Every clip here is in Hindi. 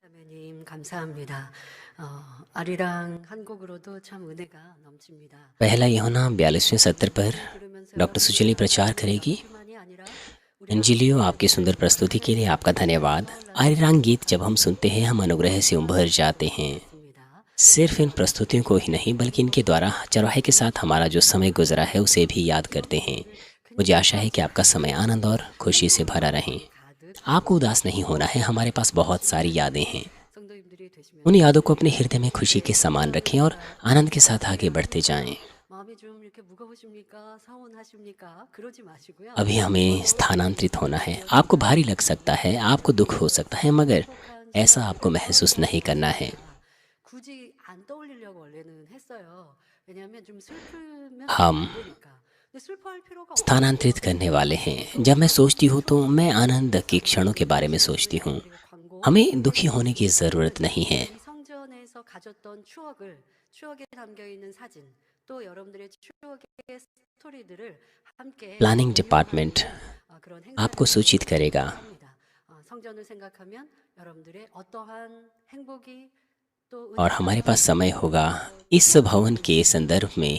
자매님 감사합니다. 아리랑 한 곡으로도 참 은혜가 넘칩니다. पहला यूहन्ना 42वें सत्र पर 들으면서요. डॉक्टर सुशीली प्रचार करेगी। 뿐만이 아니라 अंजलियो, आपकी सुंदर प्रस्तुति के लिए आपका धन्यवाद। आरिरांग गीत जब हम सुनते हैं हम अनुग्रह से उभर जाते हैं। 있습니다. सिर्फ इन प्रस्तुतियों को ही नहीं बल्कि इनके द्वारा चरवाहे के साथ हमारा जो समय गुजरा है उसे भी याद करते हैं। मुझे आशा है कि आपका समय आनंद और खुशी से भरा रहे। आपको उदास नहीं होना है, हमारे पास बहुत सारी यादें हैं। 성도님들이 되시면 उन यादों को अपने हृदय में खुशी के समान रखें और आनंद के साथ आगे बढ़ते जाएं। 마음이 좀 이렇게 무거우십니까? 서운하십니까? 그러지 마시고요. अभी हमें स्थानांतरित होना है। आपको भारी लग सकता है, आपको दुख हो सकता है, मगर ऐसा आपको महसूस नहीं करना है। 굳이 안 떠올리려고 원래는 했어요. 왜냐하면 좀 슬프면 हम 안 되니까. 근데 슬퍼할 필요가 स्थानांतरित करने वाले हैं। जब मैं सोचती हूँ तो मैं आनंद के क्षणों के बारे में सोचती हूँ। 광고 हमें दुखी होने की ज़रूरत नहीं है। 이 성전에서 가졌던 추억에 담겨 있는 사진 또 여러분들의 추억의 스토리들을 함께 प्लानिंग डिपार्टमेंट 그런 आपको 행사를 सूचित करेगा 합니다. 성전을 생각하면 여러분들의 어떠한 행복이 또 और हमारे पास समय होगा। इस भवन के संदर्भ में,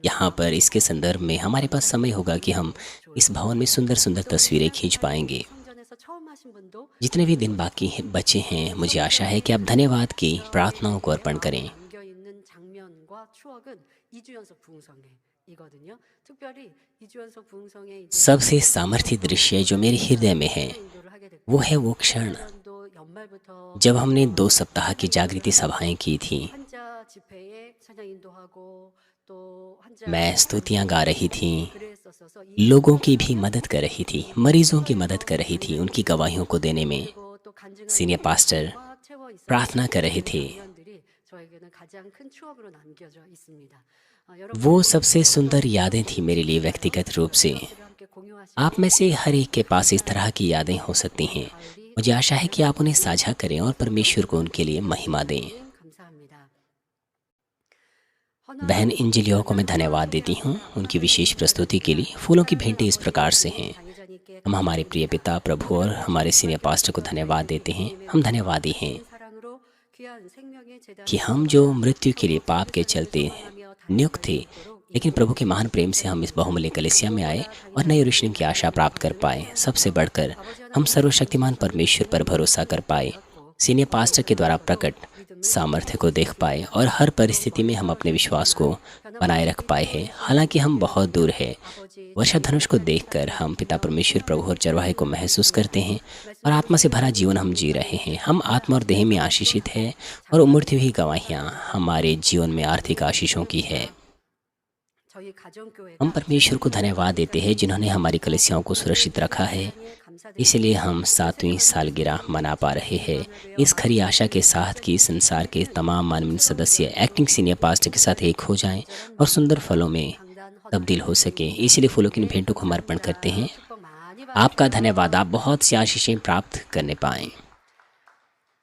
यहाँ पर इसके संदर्भ में हमारे पास समय होगा कि हम इस भवन में सुंदर सुंदर तस्वीरें खींच पाएंगे। 성전에서 처음 하신 분도 जितने भी दिन बचे हैं, मुझे आशा है कि आप धन्यवाद की प्रार्थनाओं को अर्पण करें। 담겨 있는 장면과 추억은 2주 연속 부흥성회이거든요. 특별히 2주 연속 부흥성회 이제 सबसे सामर्थ्य दृश्य जो मेरे हृदय में है 인도를 하게 됐고 वो है वो क्षण 년도 연말부터 जब हमने 2 सप्ताह की जागृति सभाएं की थी। 환자 집회에 찬양 인도하고 또 환자 मैं स्तुतियां गा रही थी, 그랬었어서 이 लोगों की भी मदद कर रही थी, मरीजों की मदद कर रही थी उनकी गवाहियों को देने में। 그리고 또 간증하는 सीनियर पास्टर 꽉 채워 있어요. प्रार्थना कर रहे थे। 장면들이 저에게는 가장 큰 추억으로 남겨져 있습니다. 여러분 वो सबसे सुंदर यादें थी मेरे लिए व्यक्तिगत रूप से। 함께 공유하시고 आप में से हर एक के पास इस तरह की यादें हो सकती हैं। मुझे आशा है कि आप उन्हें साझा करें और परमेश्वर को उनके लिए महिमा दें। 감사합니다. बहन इंजिलियो को मैं धन्यवाद देती हूँ उनकी विशेष प्रस्तुति के लिए। फूलों की भेंटें इस प्रकार से हैं। 장의자님께 हम हमारे प्रिय पिता प्रभु और हमारे सीनियर पास्टर को धन्यवाद देते हैं। हम धन्यवादी हैं 사랑으로 귀한 생명의 제단 कि हम जो मृत्यु के लिए पाप के चलते नियुक्त थे, लेकिन प्रभु के महान प्रेम से हम इस बहुमूल्य कलीसिया में आए और नए यरूशलेम की आशा प्राप्त कर पाए। सबसे बढ़कर हम सर्वशक्तिमान परमेश्वर पर भरोसा कर पाए, सीनियर पास्टर के द्वारा प्रकट सामर्थ्य को देख पाए और हर परिस्थिति में हम अपने विश्वास को बनाए रख पाए हैं। हालांकि हम बहुत दूर हैं, वर्षा धनुष को देखकर हम पिता परमेश्वर प्रभु और चरवाहे को महसूस करते हैं और आत्मा से भरा जीवन हम जी रहे हैं। हम आत्मा और देह में आशीषित हैं और उमड़ती हुई गवाहियाँ हमारे जीवन में आर्थिक आशीषों की है। 저희 가정교회가 हम परमेश्वर को धन्यवाद देते हैं जिन्होंने हमारी कलीसियाओं को सुरक्षित रखा है। इसलिए हम 7वीं सालगिरह मना पा रहे हैं, इस खरी आशा के साथ कि संसार के तमाम मानवीय सदस्य एक्टिंग सीनियर पास्टर के साथ एक हो जाएं और सुंदर फलों में तब्दील हो सके। इसलिए फूलों की इन भेंटों को हम अर्पण करते हैं। 많이 आपका धन्यवाद, आप बहुत सी आशीषें प्राप्त करने पाएँ।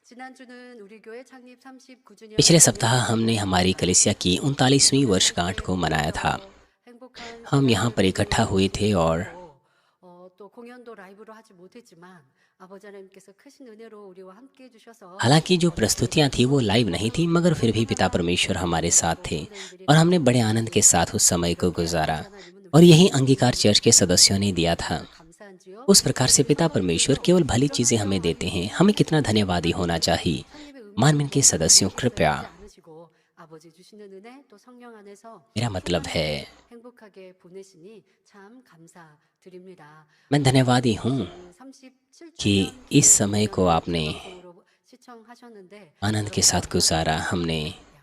지난주는 우리 교회 창립 39주년 पिछले सप्ताह हमने हमारी कलीसिया की 39वीं वर्षगांठ को मनाया था। 행복한 हम यहाँ पर इकट्ठा हुए थे और 또 공연도 라이브로 하지 못했지만 아버지 하나님께서 크신 은혜로 우리와 함께 해주셔서 हालांकि जो प्रस्तुतियाँ थी वो लाइव नहीं थी, मगर फिर भी पिता परमेश्वर हमारे साथ थे और हमने बड़े आनंद के साथ उस समय को गुजारा और यही अंगीकार चर्च के सदस्यों ने दिया था। 감사한지요. उस प्रकार से पिता परमेश्वर केवल भली चीज़ें हमें देते हैं। हमें कितना धन्यवादी होना चाहिए। मानवीन के सदस्यों, कृपया, 않으시고 아버지 주시는 은혜 또 성령 안에서 मेरा मतलब है 행복하게 보내시니 참 감사드립니다. मैं धन्यवादी हूँ 37주 कि इस समय को आपने 시청하셨는데 आनंद के साथ गुजारा। हमने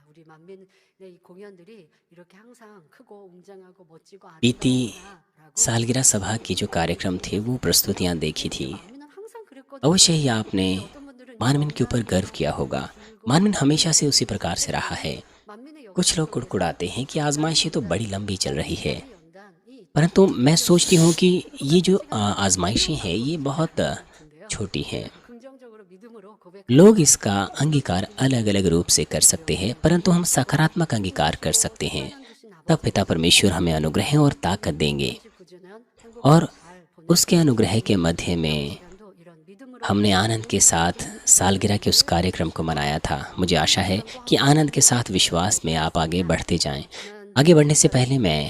우리 만민의 이 공연들이 이렇게 항상 크고 웅장하고 멋지고 बीती 아름다우구나라고 सालगिरह सभा की जो कार्यक्रम थे वो प्रस्तुतियाँ देखी थी। 만민은 항상 그랬거든요. अवश्य ही आपने 어떤 분들은 मानवीन के ऊपर गर्व किया होगा। मानवीन हमेशा से उसी प्रकार से रहा है। 만민의 कुछ लोग कुड़कुड़ाते हैं कि आजमाइशें तो बड़ी लंबी चल रही है, 연단이 परंतु मैं सोचती हूँ कि ये जो आजमाइशें हैं ये बहुत छोटी हैं। 긍정적으로 믿음으로 고백 लोग इसका अंगीकार अलग अलग रूप से कर सकते हैं, परंतु हम सकारात्मक अंगीकार कर सकते हैं। तब पिता परमेश्वर हमें अनुग्रह और ताकत देंगे 9주년 और उसके अनुग्रह के मध्य में 행복도 이런 믿음으로 हमने आनंद के साथ सालगिरह के उस कार्यक्रम को मनाया था। मुझे आशा है कि आनंद के साथ विश्वास में आप आगे बढ़ते जाएं। आगे बढ़ने से पहले मैं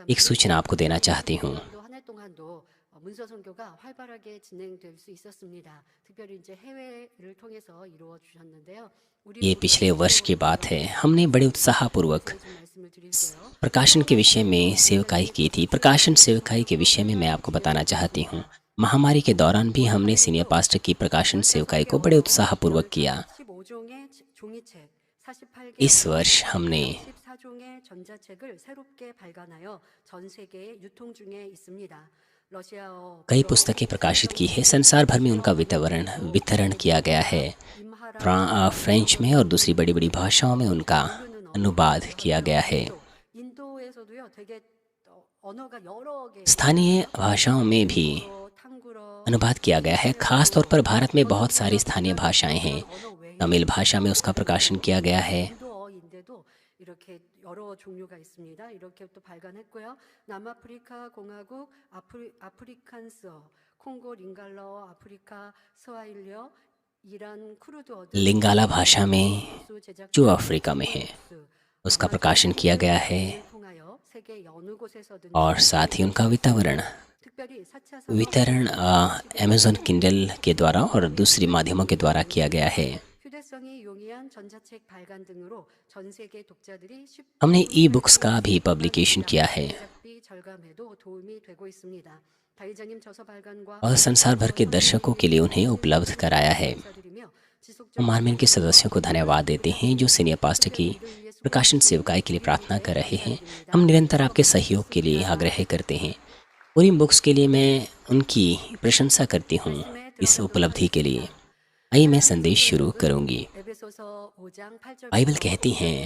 एक सूचना आपको देना चाहती हूँ। 지난도 한 해 동안도 문서 선교가 활발하게 진행될 수 있었습니다. 특별히 이제 해외를 통해서 이루어 주셨는데요. 우리 ये पिछले वर्ष की बात है। हमने बड़े उत्साहपूर्वक 좀 말씀을 드릴게요. प्रकाशन के विषय में सेवकाई की थी। प्रकाशन सेवकाई के विषय में मैं आपको बताना चाहती हूँ। महामारी के दौरान भी हमने सीनियर पास्टर की प्रकाशन सेवकाई को बड़े उत्साहपूर्वक किया। 15종의 종이책, 48개 इस वर्ष हमने 14종의 전자책을 새롭게 발간하여 전 세계에 유통 중에 있습니다. 러시아어 कई पुस्तकें प्रकाशित की है। संसार भर में उनका वितरण किया गया है। फ्रेंच में और दूसरी बड़ी बड़ी भाषाओं में उनका अनुवाद किया गया है। 인도에서도요. 되게 언어가 여러 개 स्थानीय भाषाओं में भी 탕구러 अनुवाद किया गया है। खास तौर पर भारत में बहुत सारी स्थानीय भाषाएं हैं। 언어 외에 तमिल भाषा में उसका प्रकाशन किया गया है। 인도어인데도 이렇게 여러 종류가 있습니다. 이렇게 또 발간했고요. 남아프리카 공화국 아프리칸스어, 콩고 링갈러, 아프리카 스와힐리어, 이란 쿠르드어 등 लिंगाला भाषा में 수 제작 जो अफ्रीका में है उसका प्रकाशन किया गया है 통하여 세계 여느 곳에서든 और साथ ही उनका वितरण 특별히 4차 वितरण अमेज़न किंडल के द्वारा और दूसरी माध्यमों के द्वारा किया गया है। 휴대성이 용이한 전자책 발간 등으로 전 세계 독자들이 쉽게 हमने ई बुक्स का भी पब्लिकेशन किया है 제작비 절감에도 도움이 되고 있습니다. 다이자님 저서 발간과 और संसार भर के दर्शकों के लिए उन्हें उपलब्ध कराया है। 감사드리며 지속적 हम मार्मिन के सदस्यों को धन्यवाद देते हैं जो सीनियर पास्टर की प्रकाशन सेवकाई के लिए प्रार्थना कर रहे हैं। हम निरंतर आपके सहयोग के लिए आग्रह करते हैं और इन बुक्स के लिए मैं उनकी प्रशंसा करती हूँ इस उपलब्धि के लिए। आइए मैं संदेश शुरू करूँगी। 에베소서 5장 8절 बाइबल कहती हैं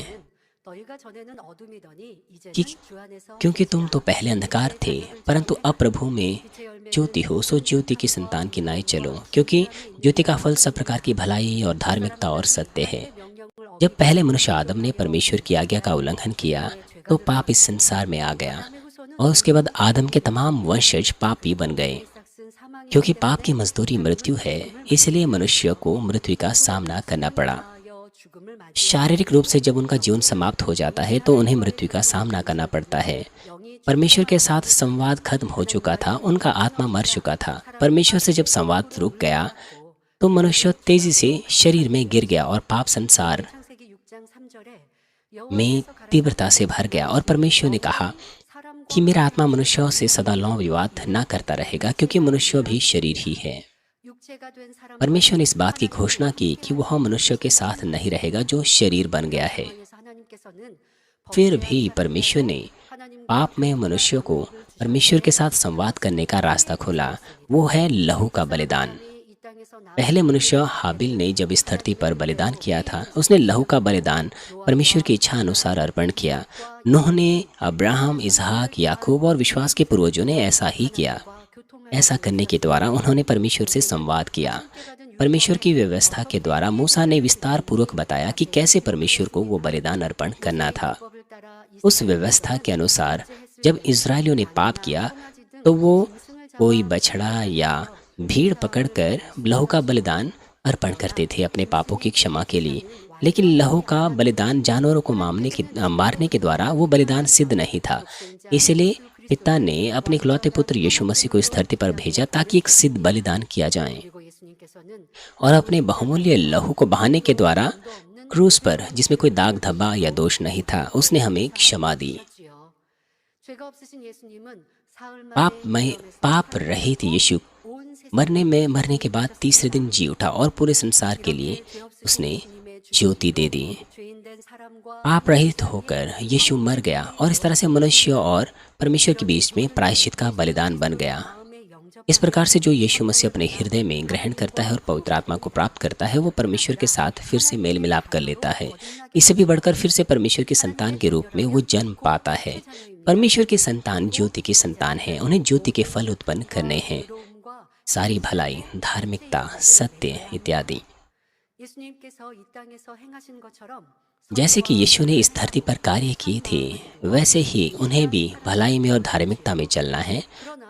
너희가 전에는 어둠이더니 कि 이제는 주 안에서 क्योंकि तुम तो पहले अंधकार थे परंतु अब प्रभु में ज्योति हो, सो ज्योति की संतान की नाई चलो, क्योंकि ज्योति का फल सब प्रकार की भलाई और धार्मिकता और सत्य है। 명령을 जब पहले मनुष्य आदम ने परमेश्वर की आज्ञा का उल्लंघन किया तो पाप इस संसार में आ गया और उसके बाद आदम के तमाम वंशज पापी बन गए। 싹쓴 사망의 क्योंकि पाप की मजदूरी मृत्यु है, इसलिए मनुष्य को मृत्यु का सामना करना पड़ा। 하여 죽음을 맞이 शारीरिक रूप से जब उनका जीवन समाप्त हो जाता है तो उन्हें मृत्यु का सामना करना पड़ता है। 영이 परमेश्वर के साथ संवाद खत्म हो चुका था, उनका आत्मा मर चुका था। परमेश्वर से जब संवाद रुक गया तो मनुष्य तेजी से शरीर में गिर गया और पाप संसार 창세기 6장 3절에 में तीव्रता से भर गया। और परमेश्वर ने कहा कि मेरा आत्मा मनुष्यों से सदा लौ विवाद न करता रहेगा, क्योंकि मनुष्य भी शरीर ही है। 육체가 된 사람 परमेश्वर ने इस बात की घोषणा की कि वह मनुष्य के साथ नहीं रहेगा जो शरीर बन गया है। 에서 하나님께서는 फिर भी परमेश्वर ने 하나님 पाप में मनुष्य को परमेश्वर के साथ संवाद करने का रास्ता खोला। वो है लहू का बलिदान। 이 땅에서 나 पहले मनुष्य हाबिल ने जब इस धरती पर बलिदान किया था, उसने लहू का बलिदान परमेश्वर की इच्छा अनुसार अर्पण किया। नूह ने, अब्राहम, इसहाक, याकूब और विश्वास के पूर्वजों ने ऐसा ही किया। 교통할 ऐसा करने के द्वारा उन्होंने परमेश्वर से संवाद किया। परमेश्वर की व्यवस्था के द्वारा मूसा ने विस्तार पूर्वक बताया कि कैसे परमेश्वर को वो बलिदान अर्पण करना था। 법을 따라 उस व्यवस्था के अनुसार जब इजरायलियों ने पाप किया तो वो कोई बछड़ा या भीड़ पकड़कर लहू का बलिदान अर्पण करते थे अपने पापों की क्षमा के लिए। लेकिन लहू का बलिदान जानवरों को मारने के द्वारा वो बलिदान सिद्ध नहीं था। इसलिए पिता ने अपने इकलौते पुत्र यीशु मसीह को इस धरती पर भेजा ताकि एक सिद्ध बलिदान किया जाए 그리고 예수님께서는 और अपने बहुमूल्य लहू को बहाने के द्वारा क्रूस पर, जिसमें कोई दाग धब्बा या दोष नहीं था, उसने हमें क्षमा दी। 하셨지요. 죄가 없으신 예수님은 사흘 पाप रहित यीशु 온 세상 मरने के बाद तीसरे दिन जी उठा और पूरे संसार के लिए उसने ज्योति दे दी। 죄인된 사람과 पाप रहित होकर यीशु मर गया और इस तरह से मनुष्य और परमेश्वर के बीच में प्रायश्चित का बलिदान बन गया। 마음의 영접 इस प्रकार से जो यीशु मसीह अपने हृदय में ग्रहण करता है और पवित्र आत्मा को प्राप्त करता है, वो परमेश्वर के साथ फिर से मेल मिलाप कर लेता है। इससे भी बढ़कर फिर से परमेश्वर की संतान के रूप में वो जन्म पाता है। परमेश्वर की संतान ज्योति की संतान है। उन्हें ज्योति के फल उत्पन्न करने हैं, 의로움과 सारी भलाई, धार्मिकता, सत्य इत्यादि। 예수님께서 이 땅에서 행하신 것처럼 जैसे कि यीशु ने इस धरती पर कार्य किए थे, वैसे ही उन्हें भी भलाई में और धार्मिकता में चलना है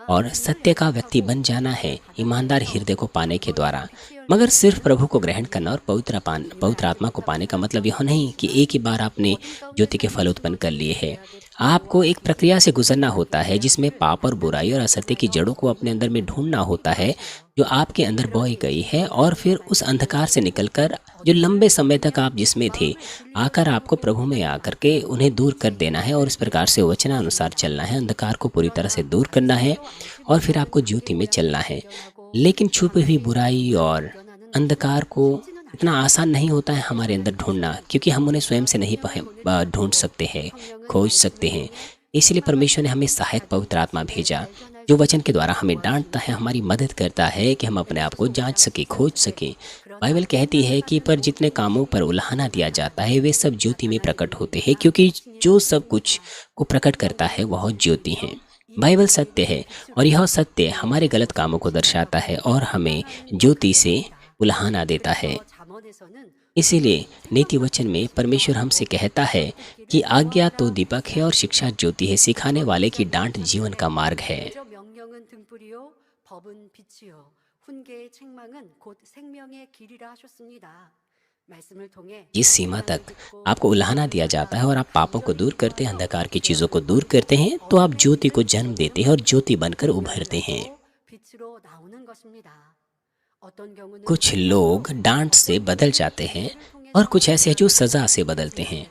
और सत्य का व्यक्ति बन जाना है, ईमानदार हृदय को पाने के द्वारा। मगर सिर्फ प्रभु को ग्रहण करना और पवित्र आत्मा को पाने का मतलब यह नहीं कि एक ही बार आपने ज्योति के फल उत्पन्न कर लिए हैं। आपको एक प्रक्रिया से गुजरना होता है जिसमें पाप और बुराई और असत्य की जड़ों को अपने अंदर में ढूंढना होता है जो आपके अंदर बोई गई है, और फिर उस अंधकार से निकलकर जो लंबे समय तक आप जिसमें थे, आकर आपको प्रभु में आकर के उन्हें दूर कर देना है और इस प्रकार से वचनानुसार चलना है, अंधकार को पूरी तरह से दूर करना है और फिर आपको ज्योति में चलना है। लेकिन छुपी हुई बुराई और अंधकार को इतना आसान नहीं होता है हमारे अंदर ढूंढना, क्योंकि हम उन्हें स्वयं से नहीं ढूंढ सकते हैं, खोज सकते हैं। इसलिए परमेश्वर ने हमें सहायक पवित्र आत्मा भेजा जो वचन के द्वारा हमें डांटता है, हमारी मदद करता है कि हम अपने आप को जांच सके, खोज सके। बाइबल कहती है कि पर जितने कामों पर उल्हाना दिया जाता है वे सब ज्योति में प्रकट होते हैं, क्योंकि जो सब कुछ को प्रकट करता है वह ज्योति है। बाइबल सत्य है और यह सत्य हमारे गलत कामों को दर्शाता है और हमें ज्योति से उल्हाना देता है। इसीलिए नीति वचन में परमेश्वर हमसे कहता है कि आज्ञा तो दीपक है और शिक्षा ज्योति है, सिखाने वाले की डांट जीवन का मार्ग है। 명령은 등불이요 법은 빛이요 훈계의 책망은 곧 생명의 길이라 하셨습니다. 말씀을 통해 जिस सीमा तक आपको उल्हाना दिया जाता है और आप पापों को दूर करते हैं, अंधकार की चीज़ों को दूर करते हैं, तो आप ज्योति को जन्म देते हैं और ज्योति बनकर उभरते हैं। 빛으로 나오는 것입니다. 어떤 경우는 कुछ लोग डांट से बदल जाते हैं और कुछ ऐसे हैं जो सज़ा से बदलते हैं।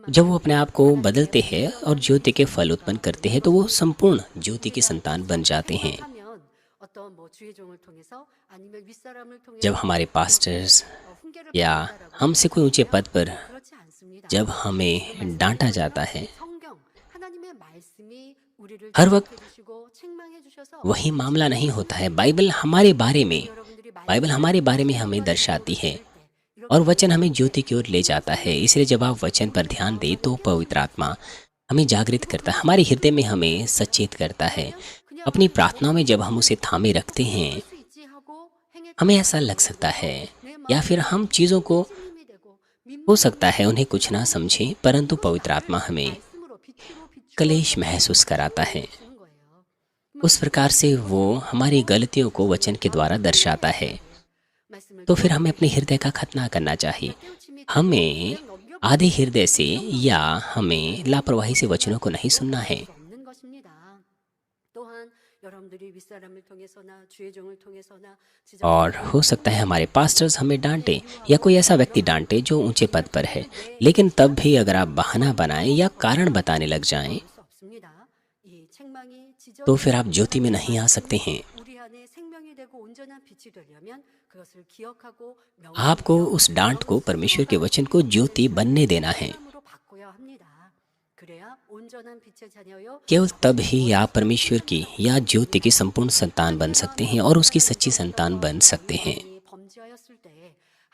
जब वो अपने आप को बदलते हैं और ज्योति के फल उत्पन्न करते हैं तो वो संपूर्ण ज्योति की संतान बन जाते हैं। 하면 어떤 뭐 주의종을 통해서 아니면 윗사람을 통해서 जब हमारे पास्टर्स 훈계를 या 받는다라고 हमसे कोई ऊंचे पद पर 그렇지 않습니다. जब हमें डांटा जाता है, 성경 하나님의 말씀이 우리를 हर वक्त 지적해 주시고 책망해 주셔서 वही मामला नहीं होता है। बाइबल हमारे बारे में हमें दर्शाती है और वचन हमें ज्योति की ओर ले जाता है। इसलिए जब आप वचन पर ध्यान दें तो पवित्र आत्मा हमें जागृत करता है, हमारे हृदय में हमें सचेत करता है। अपनी प्रार्थनाओं में जब हम उसे थामे रखते हैं, 수 있지 하고 हमें ऐसा लग सकता है या फिर हम चीज़ों को 힘이 되고 हो सकता है उन्हें कुछ ना समझें, परंतु पवित्र आत्मा हमें 말씀으로 빛으로 비추어 क्लेश महसूस कराता है। 주는 거예요. उस प्रकार से वो हमारी गलतियों को वचन के द्वारा दर्शाता है। 말씀을 तो फिर हमें अपने हृदय का खतना करना चाहिए। 깨우침이 हमें आधे हृदय से या हमें लापरवाही से वचनों को नहीं सुनना है। 없는 것입니다. 또한 여러분들이 윗사람을 통해서나 주의 종을 통해서나 और हो सकता है हमारे पास्टर्स हमें डांटे या कोई ऐसा व्यक्ति डांटे जो ऊंचे पद पर है, लेकिन तब भी अगर आप बहाना बनाएं या कारण बताने लग जाएं 수 없습니다. 이 책망이 지적 तो फिर आप ज्योति में नहीं आ सकते हैं। 우리 안에 생명이 되고 온전한 빛이 되려면 그것을 기억하고 आपको उस डांट को, परमेश्वर के वचन को ज्योति बनने देना है। 명령으로 바꿔야 합니다. 그래야 온전한 빛의 자녀요 केवल तब ही आप परमेश्वर की या ज्योति की संपूर्ण संतान बन सकते हैं और उसकी सच्ची संतान बन सकते हैं। 범죄하였을 때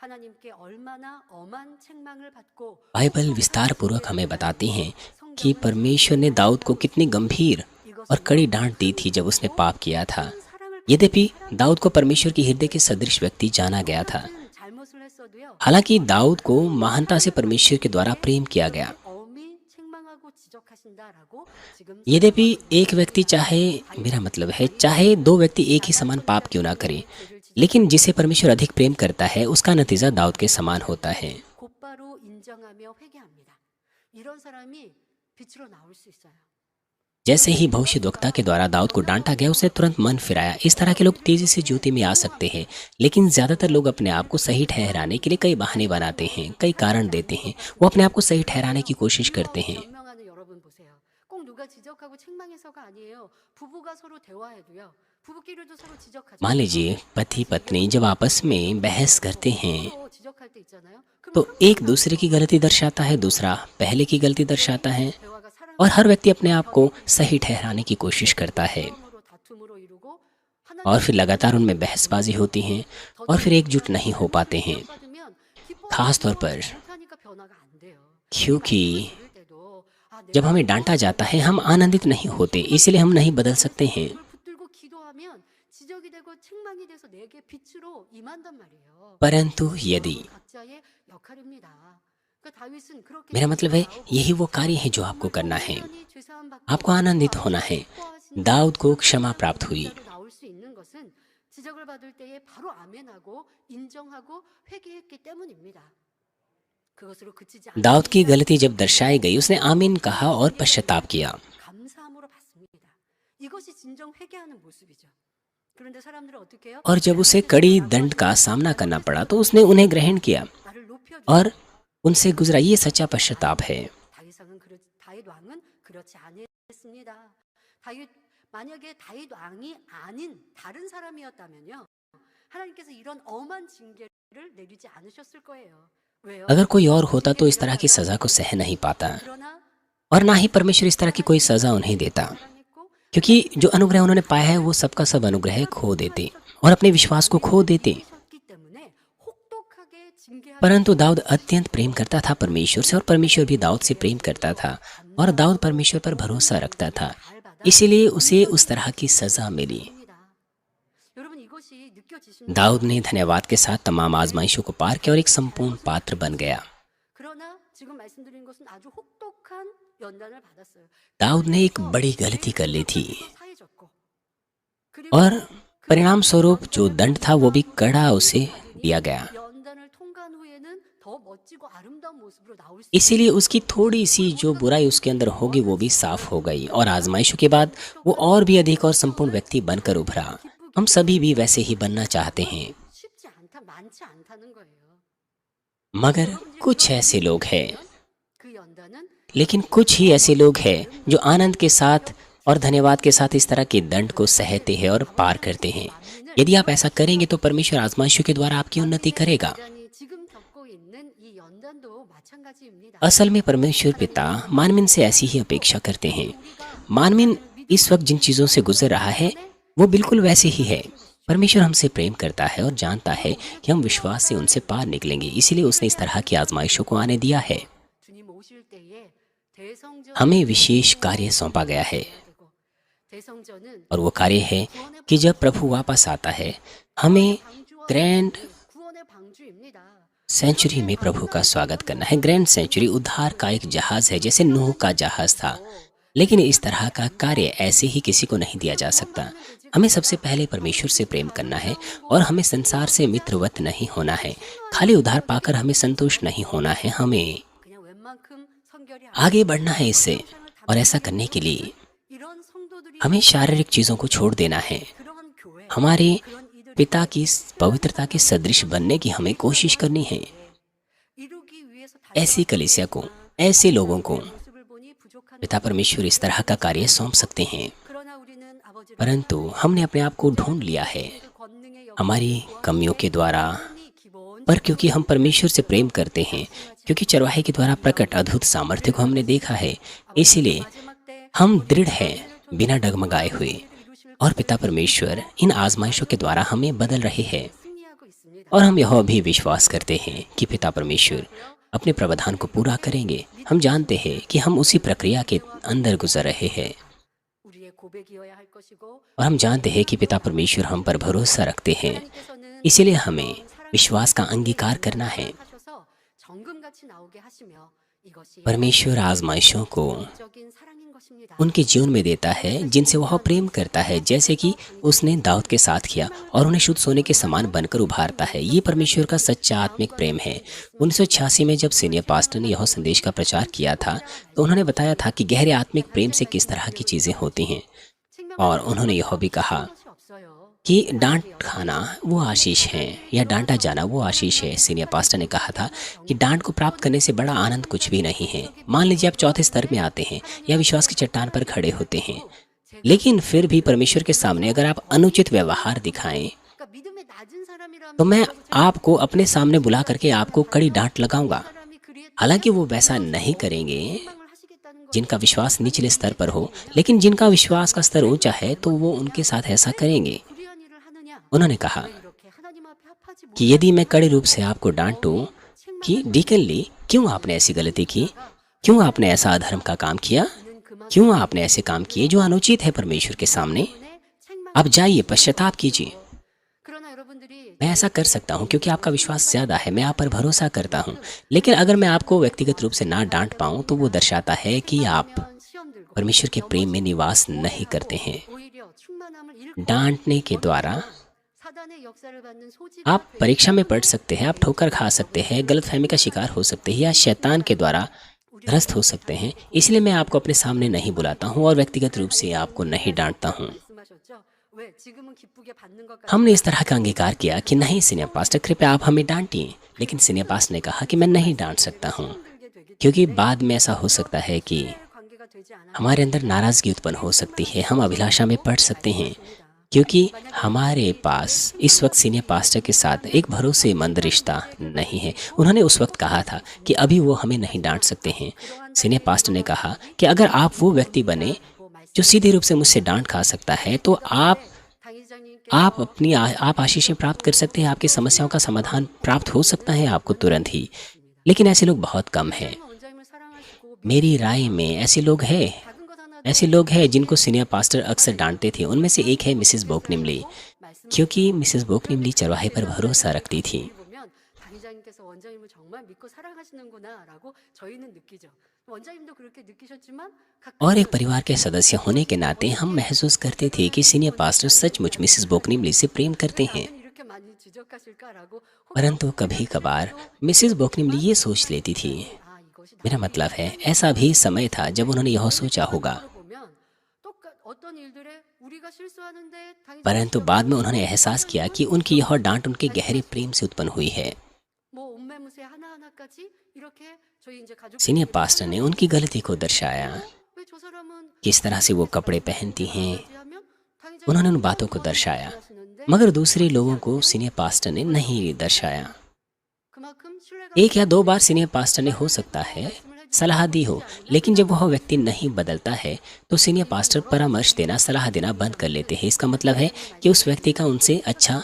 하나님께 얼마나 엄한 책망을 받고 बाइबल विस्तार पूर्वक हमें बताती हैं कि परमेश्वर ने दाऊद को कितनी गंभीर और कड़ी डांट दी थी जब उसने पाप किया था। यद्यपि दाऊद को परमेश्वर की हृदय के सदृश व्यक्ति जाना गया था, 잘못을 했어도요. हालांकि दाऊद को महानता से परमेश्वर के द्वारा प्रेम किया गया। 엄히 책망하고 지적하신다라고 지금 यद्यपि एक व्यक्ति चाहे दो व्यक्ति एक ही समान पाप क्यों ना करें, लेकिन जिसे परमेश्वर अधिक प्रेम करता है उसका नतीजा दाऊद के समान होता है। 곧바로 인정하며 회개합니다. 이런 사람이 빛으로 나올 수 있어요. जैसे ही भविष्यद्वक्ता के द्वारा दाऊद को डांटा गया, उसने तुरंत मन फिराया। इस तरह के लोग तेजी से ज्योति में आ सकते हैं, लेकिन ज्यादातर लोग अपने आप को सही ठहराने के लिए कई बहाने बनाते हैं, कई कारण देते हैं। वो अपने आप को सही ठहराने की कोशिश करते हैं। 명령하는 여러분 보세요. 꼭 누가 지적하고 책망해서가 아니에요. 부부가 서로 대화해도요. 부부끼리도 서로 지적하죠. मान लीजिए पति पत्नी जब आपस में बहस करते हैं 서로 지적할 때 있잖아요. तो एक दूसरे की गलती दर्शाता है, दूसरा पहले की गलती दर्शाता है 대화가 사랑 और हर व्यक्ति अपने आप को सही ठहराने की कोशिश करता है 으로 다툼으로 이루고 और फिर लगातार उनमें बहसबाजी होती है और फिर एकजुट नहीं हो पाते हैं। 받으면 खास तौर पर 기뻐하니까 변화가 안 돼요. क्योंकि 그럴 때도 जब हमें डांटा जाता है हम आनंदित नहीं होते, इसलिए हम नहीं बदल सकते हैं। 불 붙들고 기도하면 지적이 되고 책망이 돼서 내게 빛으로 임한단 말이에요. परंतु यदि 각자의 역할입니다. मेरा मतलब है यही वो कार्य है जो आपको करना है। आपको आनंदित होना है। दाऊद को क्षमा प्राप्त हुई। 나올 수 있는 것은 지적을 받을 때에 바로 아멘하고 인정하고 회개했기 때문입니다. 그것으로 그치지 दाऊद की 않습니다. गलती जब दर्शाई गई उसने आमीन कहा और पश्चाताप किया। 감사함으로 받습니다. 이것이 진정 회개하는 모습이죠. 그런데 사람들은 어떻게 해요? और जब उसे कड़ी दंड का सामना करना पड़ा तो उसने उन्हें ग्रहण किया 나를 높여 और उनसे गुजरा। ये सच्चा पश्चाताप है। 다윗 왕은 그렇지 않았습니다. 만약에 다윗 왕이 아닌 다른 사람이었다면요. 하나님께서 이런 엄한 징계를 내리지 않으셨을 거예요. 왜요? अगर कोई और होता तो इस तरह की सजा को सह नहीं पाता 그러나 और ना ही परमेश्वर इस तरह की कोई सजा उन्हें देता, क्योंकि जो अनुग्रह उन्होंने पाया है वो सबका सब अनुग्रह खो देते और अपने विश्वास को खो देते। 셨기 때문에 혹독하게 징계하셨기 परंतु दाऊद अत्यंत प्रेम करता था परमेश्वर से और परमेश्वर भी दाऊद से प्रेम करता था और दाऊद परमेश्वर पर भरोसा रखता था, इसीलिए उसे उस तरह की सजा मिली। 때문입니다. 여러분 이것이 느껴지십니까? दाऊद ने धन्यवाद के साथ तमाम आजमाइशों को पार किया और एक संपूर्ण पात्र बन गया। 그러나 지금 말씀드린 것은 아주 혹독한 연단을 받았어요. दाऊद ने एक बड़ी गलती कर ली थी 사해졌고 और परिणाम स्वरूप जो दंड था वो भी कड़ा उसे दिया गया। 연단을 통과한 후에는 더 멋지고 아름다운 모습으로 나올 수 इसीलिए उसकी थोड़ी सी जो बुराई उसके अंदर होगी वो भी साफ हो गई और आजमाइशों के बाद वो और भी अधिक और संपूर्ण व्यक्ति बनकर उभरा। हम सभी भी वैसे ही बनना चाहते हैं, 쉽지 않다, 많지 않다는 거예요. मगर कुछ ऐसे लोग हैं, 그 연단은 लेकिन कुछ ही ऐसे लोग हैं जो आनंद के साथ और धन्यवाद के साथ इस तरह के दंड को सहते हैं और पार करते हैं। यदि आप ऐसा करेंगे तो परमेश्वर आजमाइशों के द्वारा आपकी उन्नति करेगा। 대단히 지금 겪고 있는 이 연단도 마찬가지입니다. असल में परमेश्वर पिता मानवीन से ऐसी ही अपेक्षा करते हैं। मानवीन इस वक्त जिन चीज़ों से गुजर रहा है वो बिल्कुल वैसे ही है। परमेश्वर हमसे प्रेम करता है और जानता है कि हम विश्वास से उनसे पार निकलेंगे, इसीलिए उसने इस तरह की आजमाइशों को आने दिया है। 주님 오실 때에 대성전 हमें विशेष कार्य सौंपा गया है 대성전은 और वो कार्य है कि जब प्रभु वापस आता है हमें ग्रैंड 구원의 방주입니다. सेंचुरी में प्रभु का स्वागत करना है। ग्रैंड सेंचुरी उद्धार का एक जहाज है, जैसे नूह का जहाज था, लेकिन इस तरह का कार्य ऐसे ही किसी को नहीं दिया जा सकता। हमें सबसे पहले परमेश्वर से प्रेम करना है और हमें संसार से मित्रवत नहीं होना है। खाली उद्धार पाकर हमें संतुष्ट नहीं होना है, हमें 그냥 웬만큼 성결이 आगे बढ़ना है इससे। और ऐसा करने के लिए 이런 성도들이 हमें शारीरिक चीज़ों को छोड़ देना है। 그러한 교회 हमारे 그런 이들이 पिता की पवित्रता के सदृश बनने की हमें कोशिश करनी है। 이루기 위해서 ऐसी कलीसिया को, ऐसे लोगों को 모습을 보니 부족한 पिता परमेश्वर इस तरह का कार्य सौंप सकते हैं। 그러나 우리는 아버지를 परंतु हमने अपने आप को ढूंढ लिया है 그 권능의 हमारी कमियों के द्वारा, 영이 기본 पर क्योंकि हम परमेश्वर से प्रेम करते हैं, क्योंकि चरवाहे के द्वारा प्रकट अद्भुत सामर्थ्य को हमने देखा है, इसीलिए 마지막 때 हम दृढ़ हैं बिना डगमगाए हुए। और पिता परमेश्वर इन आजमाइशों के द्वारा हमें बदल रहे हैं 승리하고 있습니다. और हम यह भी विश्वास करते हैं कि पिता परमेश्वर अपने प्रावधान को पूरा करेंगे। हम जानते हैं कि हम उसी प्रक्रिया के अंदर गुजर रहे हैं 우리의 고백이어야 할 것이고 और हम जानते हैं कि पिता परमेश्वर हम पर भरोसा रखते हैं, 하나님께서는 इसीलिए हमें विश्वास का अंगीकार करना है। 하셔서 정금같이 나오게 하시며 이것이 परमेश्वर आजमाइशों को 적인 사랑인 것입니다. उनके जीवन में देता है जिनसे वह प्रेम करता है, जैसे कि उसने दाऊद के साथ किया और उन्हें शुद्ध सोने के समान बनकर उभारता है। ये परमेश्वर का सच्चा आत्मिक प्रेम है। 1986 में जब सीनियर पास्टर ने यह संदेश का प्रचार किया था तो उन्होंने बताया था कि गहरे आत्मिक प्रेम से किस तरह की चीज़ें होती हैं, और उन्होंने यह भी कहा 것이 없어요. कि डांट खाना वो आशीष है या डांटा जाना वो आशीष है। सीनियर पास्टर ने कहा था कि डांट को प्राप्त करने से बड़ा आनंद कुछ भी नहीं है। मान लीजिए आप चौथे स्तर में आते हैं या विश्वास की चट्टान पर खड़े होते हैं, लेकिन फिर भी परमेश्वर के सामने अगर आप अनुचित व्यवहार दिखाएं 그러니까 믿음의 낮은 사람이라면 तो मैं आपको अपने सामने बुला करके आपको कड़ी डांट लगाऊंगा। 사람이 그리에 हालांकि वो वैसा नहीं करेंगे 희망을 하시겠다는 거. जिनका विश्वास निचले स्तर पर हो, लेकिन जिनका विश्वास का स्तर ऊंचा है तो वो उनके साथ ऐसा करेंगे। 불의한 일을 하느냐? उन्होंने कहा 왜 이렇게 하나님 앞에 합하지 못 कि यदि मैं कड़े रूप से आपको डांटूं कि डीकन ली क्यों आपने ऐसी गलती की, क्यों आपने ऐसा अधर्म का काम किया, 는 그만 क्यों आपने ऐसे काम किए जो अनुचित है परमेश्वर के सामने, 때문에 책망. आप जाइए पश्चाताप कीजिए। 그러나 여러분들이 मैं ऐसा कर सकता हूँ क्योंकि आपका विश्वास ज़्यादा है, मैं आप पर भरोसा करता हूँ। लेकिन अगर मैं आपको व्यक्तिगत रूप से ना डांट पाऊँ तो वो दर्शाता है कि आप 하면 시험 들고 परमेश्वर के प्रेम में निवास नहीं करते हैं। 오히려 충만함을 잃고 डांटने के द्वारा 사단의 역사를 받는 소지가 आप 되기 परीक्षा में पढ़ 때문에 सकते हैं, आप ठोकर खा सकते हैं, गलतफहमी का शिकार हो सकते हैं या शैतान के द्वारा ध्वस्त हो सकते हैं। इसलिए मैं आपको अपने सामने नहीं बुलाता हूँ और व्यक्तिगत रूप से आपको नहीं डांटता हूँ। 말씀하셨죠? 왜 지금은 기쁘게 받는 것 हमने इस 같아요. तरह का अंगीकार किया कि नहीं सीनियर पास्टर, कृपया आप हमें डांटिए। लेकिन सीनियर पास्टर ने कहा कि मैं नहीं डांट सकता हूँ 시험 들게 되기 क्योंकि 때문에 बाद में ऐसा हो सकता है कि 신뢰의 관계가 되지 않았기 हमारे अंदर नाराज़गी उत्पन्न हो सकती है, हम अभिलाषा में पड़ सकते हैं क्योंकि हमारे पास इस वक्त सीनियर पास्टर के साथ एक भरोसेमंद रिश्ता नहीं है। उन्होंने उस वक्त कहा था कि अभी वो हमें नहीं डांट सकते हैं। सीनियर पास्टर ने कहा कि अगर आप वो व्यक्ति बने जो सीधे रूप से मुझसे डांट खा सकता है तो आप अपनी आप आशीषें प्राप्त कर सकते हैं, आपकी समस्याओं का समाधान प्राप्त हो सकता है आपको तुरंत ही। लेकिन ऐसे लोग बहुत कम हैं। 원장님을 사랑하시고 मेरी राय में ऐसे लोग हैं 작은 것 하나 ऐसे लोग हैं जिनको सीनियर पास्टर अक्सर डांटते थे। उनमें से एक है मिसेस बोकनिमली, क्योंकि मिसेस बोकनिमली चरवाहे पर भरोसा रखती थी। 보면 당의자님께서 원장님을 정말 믿고 사랑하시는구나라고 저희는 느끼죠. 원장님도 그렇게 느끼셨지만 और एक परिवार के सदस्य होने के नाते हम महसूस करते थे कि सीनियर पास्टर सचमुच मिसेस बोकनिमली से प्रेम करते हैं। 나는 이렇게 많이 지적하실까라고 परंतु कभी कभार मिसेस बोकनिमली ये सोच लेती थी। 아 이것이 मेरा मतलब है ऐसा भी समय था जब उन्होंने यह सोचा होगा, 보면 어떤 일들에 우리가 실수하는데 परंतु बाद में उन्होंने एहसास किया कि उनकी यह डांट उनके गहरे प्रेम से उत्पन्न हुई है। 뭐 옷매무새 하나하나까지 이렇게 저희 이제 가족 सीनियर पास्टर ने उनकी गलती को दर्शाया, 왜저 사람은 किस तरह से वो कपड़े पहनती हैं। 하면 당의자님 उन्होंने उन बातों को दर्शाया, मगर दूसरे लोगों को सीनियर पास्टर ने नहीं दर्शाया। 그만큼 신뢰가 एक या दो बार सीनियर पास्टर ने हो सकता है सलाह दी हो, लेकिन जब वह व्यक्ति नहीं बदलता है तो सीनियर पास्टर परामर्श देना, सलाह देना बंद कर लेते हैं। इसका मतलब है कि उस व्यक्ति का उनसे अच्छा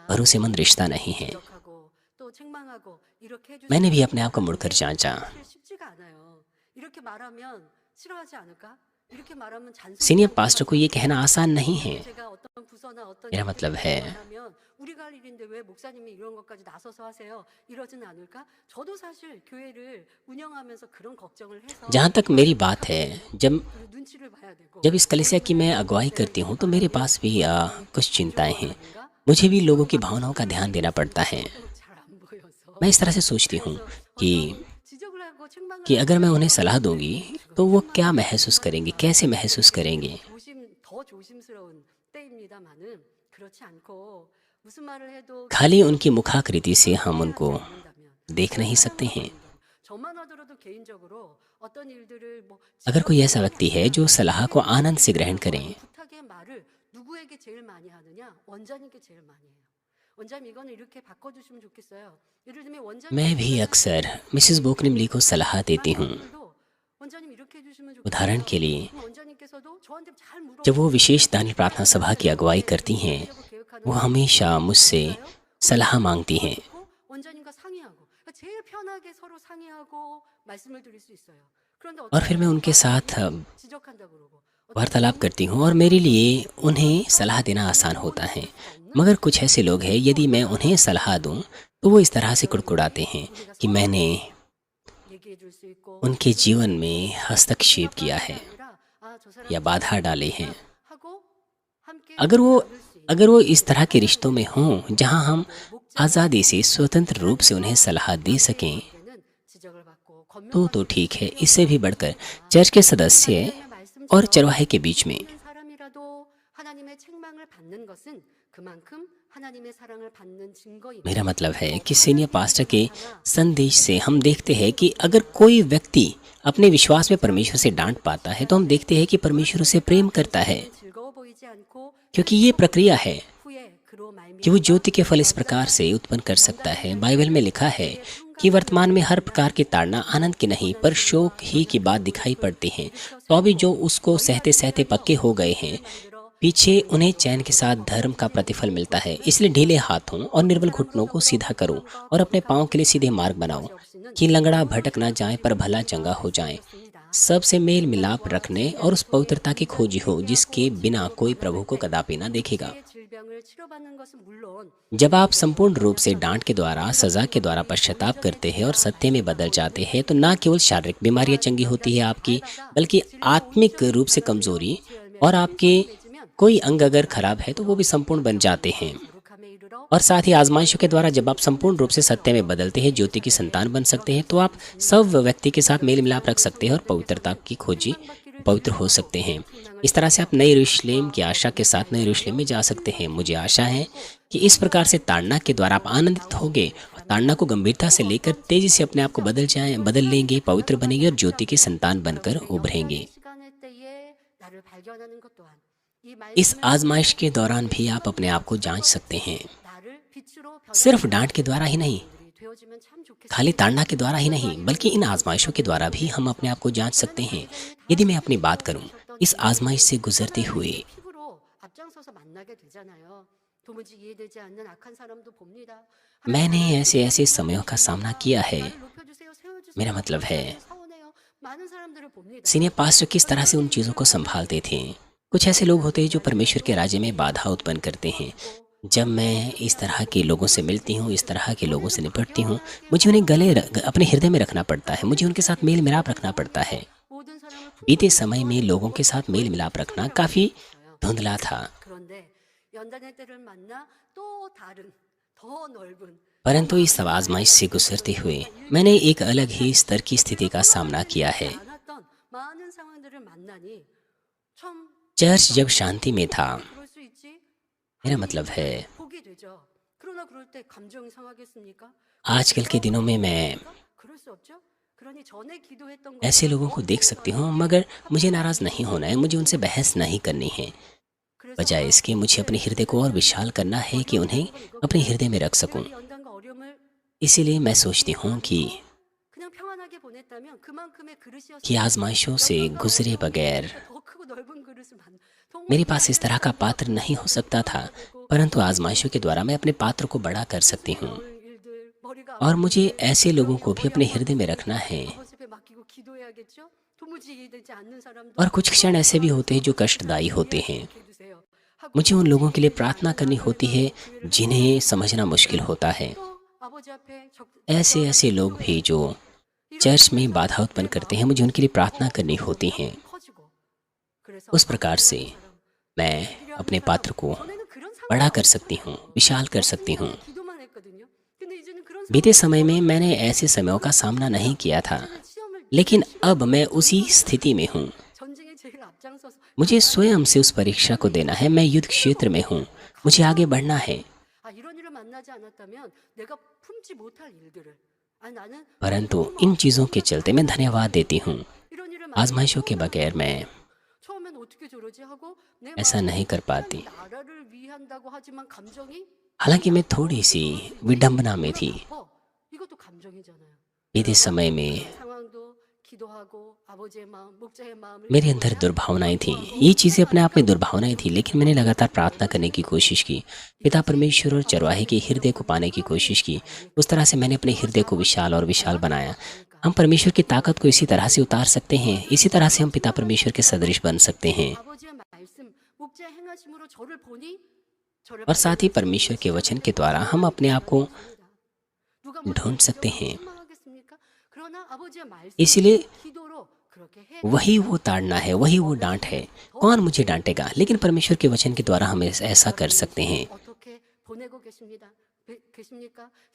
भरोसेमंद रिश्ता नहीं है। 지적하고 또 책망하고 이렇게 해주시면 मैंने भी अपने आप को मुड़कर जांचा। 사실 쉽지가 않아요. 이렇게 말하면 싫어하지 않을까? 이렇게 말하면 잔소리 सीनियर पास्टर को ये कहना आसान नहीं है। 제가 어떤 부서나 어떤 मेरा 일을 मतलब है 하면 우리가 할 일인데 왜 목사님이 이런 것까지 나서서 하세요? 이러진 않을까? 저도 사실 교회를 운영하면서 그런 걱정을 해서 जहाँ तक मेरी बात है, जब 그리고 눈치를 봐야 되고 जब इस कलीसिया की मैं अगुवाई करती हूँ तो मेरे पास भी कुछ चिंताएं हैं। मुझे भी लोगों की भावनाओं का ध्यान देना पड़ता है। 잘 안 보여서 मैं इस तरह से सोचती हूँ कि 지적을 하고 책망을 कि अगर मैं उन्हें सलाह दूंगी तो वो क्या महसूस करेंगे, कैसे महसूस करेंगे। 더 조심스러운 때입니다만은 그렇지 않고 무슨 말을 해도 खाली उनकी मुखाकृति से हम उनको 않는다면 देख नहीं सकते हैं। 저만 하더라도 개인적으로 어떤 일들을 뭐 अगर कोई ऐसा व्यक्ति है जो सलाह को आनंद से ग्रहण करें, 부탁의 말을 누구에게 제일 많이 하느냐? 원장님께 제일 많이 해요. 원장님 이거는 이렇게 바꿔주시면 좋겠어요. 예를 들면 원장님 मैं भी अक्सर मिसेस बोकनिमली को सलाह देती हूँ। 원장님 이렇게 해주시면 좋겠어요. उदाहरण के लिए 그럼 원장님께서도 저한테 잘 물어. जब वो विशेष दानी प्रार्थना सभा की अगुवाई करती हैं, वो हमेशा मुझसे सलाह मांगती हैं। 원장님과 상의하고 그러니까 제일 편하게 서로 상의하고 말씀을 드릴 수 있어요. 그런데 और फिर मैं उनके साथ 지적한다 그러고 वार्तालाप करती हूँ और मेरे लिए उन्हें सलाह देना आसान होता है। मगर कुछ ऐसे लोग हैं, यदि मैं उन्हें सलाह दूँ तो वो इस तरह से कुड़कुड़ाते हैं कि मैंने 얘기해 줄 수 있고 उनके जीवन में हस्तक्षेप किया है 저 사람 या बाधा डाले हैं। 하고 함께 अगर वो इस तरह के रिश्तों में हों जहां हम आज़ादी से स्वतंत्र रूप से उन्हें सलाह दे सकें 때는 지적을 받고 तो ठीक है। इससे भी बढ़कर चर्च के सदस्य और चरवाहे के बीच में 건면하는 사람이라도 하나님의 책망을 받는 것은 그만큼 하나님의 사랑을 받는 증거입니다. मेरा मतलब है कि सीनियर पास्टर के संदेश से हम देखते हैं कि अगर कोई व्यक्ति अपने विश्वास में परमेश्वर से डांट पाता है तो हम देखते हैं कि परमेश्वर उसे प्रेम करता है, 즐거워 보이지 않고 क्योंकि ये प्रक्रिया है 후에 그로 말미암아 कि वो ज्योति के फल इस प्रकार से उत्पन्न कर सकता है। बाइबल में लिखा है कि वर्तमान में हर प्रकार की ताड़ना आनंद की नहीं पर शोक ही की बात दिखाई पड़ती है। तो अभी जो उसको सहते सहते पक्के हो गए हैं, पीछे उन्हें चैन के साथ धर्म का प्रतिफल मिलता है। इसलिए ढीले हाथों और निर्बल घुटनों को सीधा करो और अपने पाँव के लिए सीधे मार्ग बनाओ कि लंगड़ा भटक ना जाए पर भला चंगा हो जाए। सबसे मेल मिलाप रखने और उस पवित्रता की खोजी हो जिसके बिना कोई प्रभु को कदापि ना देखेगा। 질병 영향을 치료받는 것은 물론 जब आप संपूर्ण रूप से डांट के द्वारा, सजा के द्वारा पश्चाताप करते हैं और सत्य में बदल जाते हैं, तो न केवल शारीरिक बीमारियां चंगी होती है आपकी, बल्कि आत्मिक रूप से कमजोरी और आपके कोई अंग अगर खराब है तो वो भी संपूर्ण बन जाते हैं। 거룩함에 이르러 और साथ ही आजमाइशों के द्वारा जब आप संपूर्ण रूप से सत्य में बदलते हैं, ज्योति की संतान बन सकते हैं, तो आप सब व्यक्ति के साथ मेल मिलाप रख सकते हैं और पवित्रता की खोजी पवित्र हो सकते हैं। इस तरह से आप नए यरूशलेम की आशा के साथ नए यरूशलेम में जा सकते हैं। मुझे आशा है कि इस प्रकार से ताड़ना के द्वारा आप आनंदित होंगे और ताड़ना को गंभीरता से लेकर तेजी से अपने आप को बदल लेंगे, पवित्र बनेंगे और ज्योति की संतान बनकर उभरेंगे। 시간의 때에 나를 발견하는 것 또한 이 इस 말씀을 आजमाइश के दौरान भी आप अपने आप को जांच सकते हैं, 나를 빛으로 सिर्फ डांट के द्वारा ही नहीं, 변화들이 되어지면 참 좋겠습니다. खाली ताड़ना के द्वारा ही नहीं, बल्कि इन आजमाइशों के द्वारा भी हम अपने आप को जांच सकते हैं। यदि मैं अपनी बात करूं, इस आजमाइश से गुजरते हुए 피부로 앞장서서 만나게 되잖아요. 도무지 이해되지 않는 악한 사람도 봅니다. मैंने ऐसे ऐसे समयों का सामना किया है। 나를 높여주세요, 세워주세요. मेरा मतलब है, 서운해요. 많은 사람들을 봅니다. सीनियर पास्टर किस तरह से उन चीज़ों को संभालते थे। कुछ ऐसे लोग होते हैं जो परमेश्वर के राज्य में बाधा उत्पन्न करते हैं। जब मैं इस तरह के लोगों से मिलती हूँ, इस तरह के लोगों से निपटती हूँ, मुझे उन्हें अपने हृदय में रखना पड़ता है, मुझे उनके साथ मेल मिलाप रखना पड़ता है। 모든 사람을 बीते समय में लोगों के साथ मेल मिलाप रखना काफ़ी धुंधला था, 그런데 연단의 때를 만나 또 다른 더 넓은 परंतु इस आजमाइश से गुजरते हुए मैंने एक अलग ही स्तर की स्थिति का सामना किया है। 않았던 많은 상황들을 만나니 참 चर्च जब शांति में था, 그럴 수 있지 मेरा मतलब है 보게 되죠. 그러나 그럴 때 감정이 상하겠습니까? आजकल के दिनों में मैं 그럴 수 없죠. 그러니 전에 기도했던 ऐसे लोगों को देख सकती हूँ, मगर मुझे नाराज़ नहीं होना है, मुझे उनसे बहस नहीं करनी है। बजाय इसके मुझे अपने हृदय को और विशाल करना है कि उन्हें अपने हृदय में रख सकूं। 연단과 어려움을 इसीलिए मैं सोचती हूँ कि 그냥 평안하게 보냈다면 그만큼의 그릇이었을 कि आजमाइशों से गुजरे बगैर 더 크고 넓은 그릇을 मेरे पास इस तरह का पात्र नहीं हो सकता था, परंतु आजमाइशों के द्वारा मैं अपने पात्र को बड़ा कर सकती हूँ। 일들 머리가 और मुझे ऐसे लोगों को भी अपने हृदय में रखना है। 아버지 앞에 맡기고 기도해야겠죠. 도무지 이해되지 않는 사람도 और कुछ क्षण ऐसे भी होते हैं जो कष्टदायी होते हैं। 해주세요. 하고 मुझे उन लोगों के लिए प्रार्थना करनी होती है जिन्हें समझना मुश्किल होता है। 또 아버지 앞에 ऐसे ऐसे लोग भी जो चर्च में बाधा उत्पन्न करते हैं, मुझे उनके लिए प्रार्थना करनी होती है। 커지고 그래서 उस प्रकार से मैं अपने पात्र को 전에는 그런 बड़ा कर सकती हूँ, विशाल कर सकती हूँ। 기도만 했거든요. 근데 이제는 그런 बीते समय में मैंने ऐसे समयों का सामना नहीं किया था, 시험을 लेकिन अब मैं उसी स्थिति में हूँ। 전쟁에 제일 앞장서서 मुझे स्वयं से उस परीक्षा को देना है। मैं युद्ध क्षेत्र में हूँ, मुझे आगे बढ़ना है। 아 이런 일을 만나지 않았다면 내가 품지 못할 일들을 아 나는 परंतु इन चीज़ों के चलते मैं धन्यवाद देती हूँ। 이런 일을 आजमाइशों के बगैर मैं 처음엔 어떻게 저러지 하고 내 ऐसा 마음에 नहीं कर पाती। 나라를 위한다고 하지만 감정이 हालांकि मैं थोड़ी सी विडंबना में थी। 이것도 감정이잖아요. बीते समय में 상황도 기도하고 아버지의 마음, 목자의 마음을 मेरे अंदर दुर्भावनाएं थीं। ये चीज़ें अपने आप में दुर्भावनाएं थी, लेकिन मैंने लगातार प्रार्थना करने की कोशिश की, पिता परमेश्वर और चरवाहे के हृदय को पाने की कोशिश की। उस तरह से मैंने अपने हृदय को विशाल और विशाल बनाया। हम परमेश्वर की ताकत को इसी तरह से उतार सकते हैं, इसी तरह से हम पिता परमेश्वर के सदृश बन सकते हैं। 아버지의 말씀, 목자의 행하심으로 저를 보니 저를 और साथ ही परमेश्वर के वचन के द्वारा हम अपने आप को 누가 ढूंढ सकते हैं। 실망하겠습니까? 그러나 아버지의 말씀, इसलिए 기도로 그렇게 해 वही वो ताड़ना है, वही वो डांट है। कौन मुझे डांटेगा? लेकिन परमेश्वर के वचन के द्वारा हम ऐसा कर सकते हैं। 어떻게 보내고 계십니까?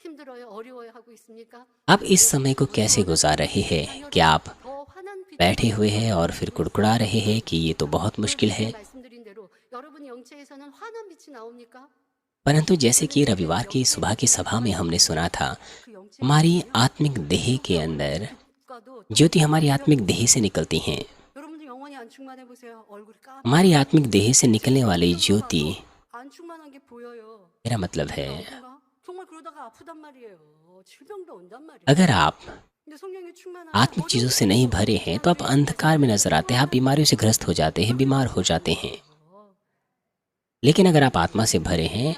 힘들어요, 어려워요 하고 있습니까? आप इस समय को कैसे गुजार रहे हैं? क्या आप 더 환한 빛 बैठे हुए हैं और फिर कुड़कुड़ा रहे हैं कि ये तो बहुत मुश्किल है? 말씀드린 대로 여러분 영체에서는 환한 빛이 나옵니까? परंतु जैसे कि रविवार की सुबह की सभा में हमने सुना था, 그 영체 हमारी आत्मिक देह के अंदर 빛과도 ज्योति हमारी आत्मिक देह से निकलती हैं। 여러분도 영원히 안 충만해 보세요. 얼굴이 까 हमारी आत्मिक देह से निकलने वाली ज्योति, 안 충만한 게 보여요. मेरा मतलब है, 아픈가? 정말 그러다가 아프단 말이에요. 질병도 온단 말이에요. अगर आप 근데 성령이 충만한 आत्मिक चीज़ों से नहीं भरे हैं तो आप अंधकार में नजर आते हैं, आप बीमारियों से ग्रस्त हो जाते हैं, बीमार हो जाते हैं। लेकिन अगर आप आत्मा से भरे हैं,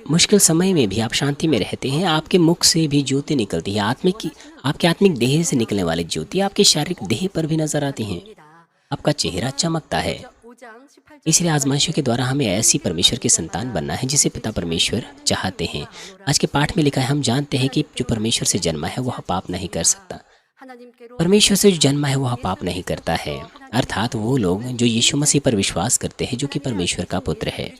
मुश्किल समय में भी आप शांति में रहते हैं, आपके मुख से भी ज्योति निकलती है। आपके आत्मिक देह से निकलने वाली ज्योति आपके शारीरिक देह पर भी नजर आती हैं। आपका चेहरा चमकता है। 5장 इसलिए आजमाइशों के द्वारा हमें ऐसी परमेश्वर की संतान बनना है जिसे पिता परमेश्वर चाहते हैं। आज के पाठ में लिखा है, हम जानते हैं कि जो परमेश्वर से जन्मा है वह पाप नहीं कर सकता। परमेश्वर से जो जन्मा है वह पाप नहीं करता है, अर्थात वो लोग जो यीशु मसीह पर विश्वास करते हैं, जो कि परमेश्वर का पुत्र है।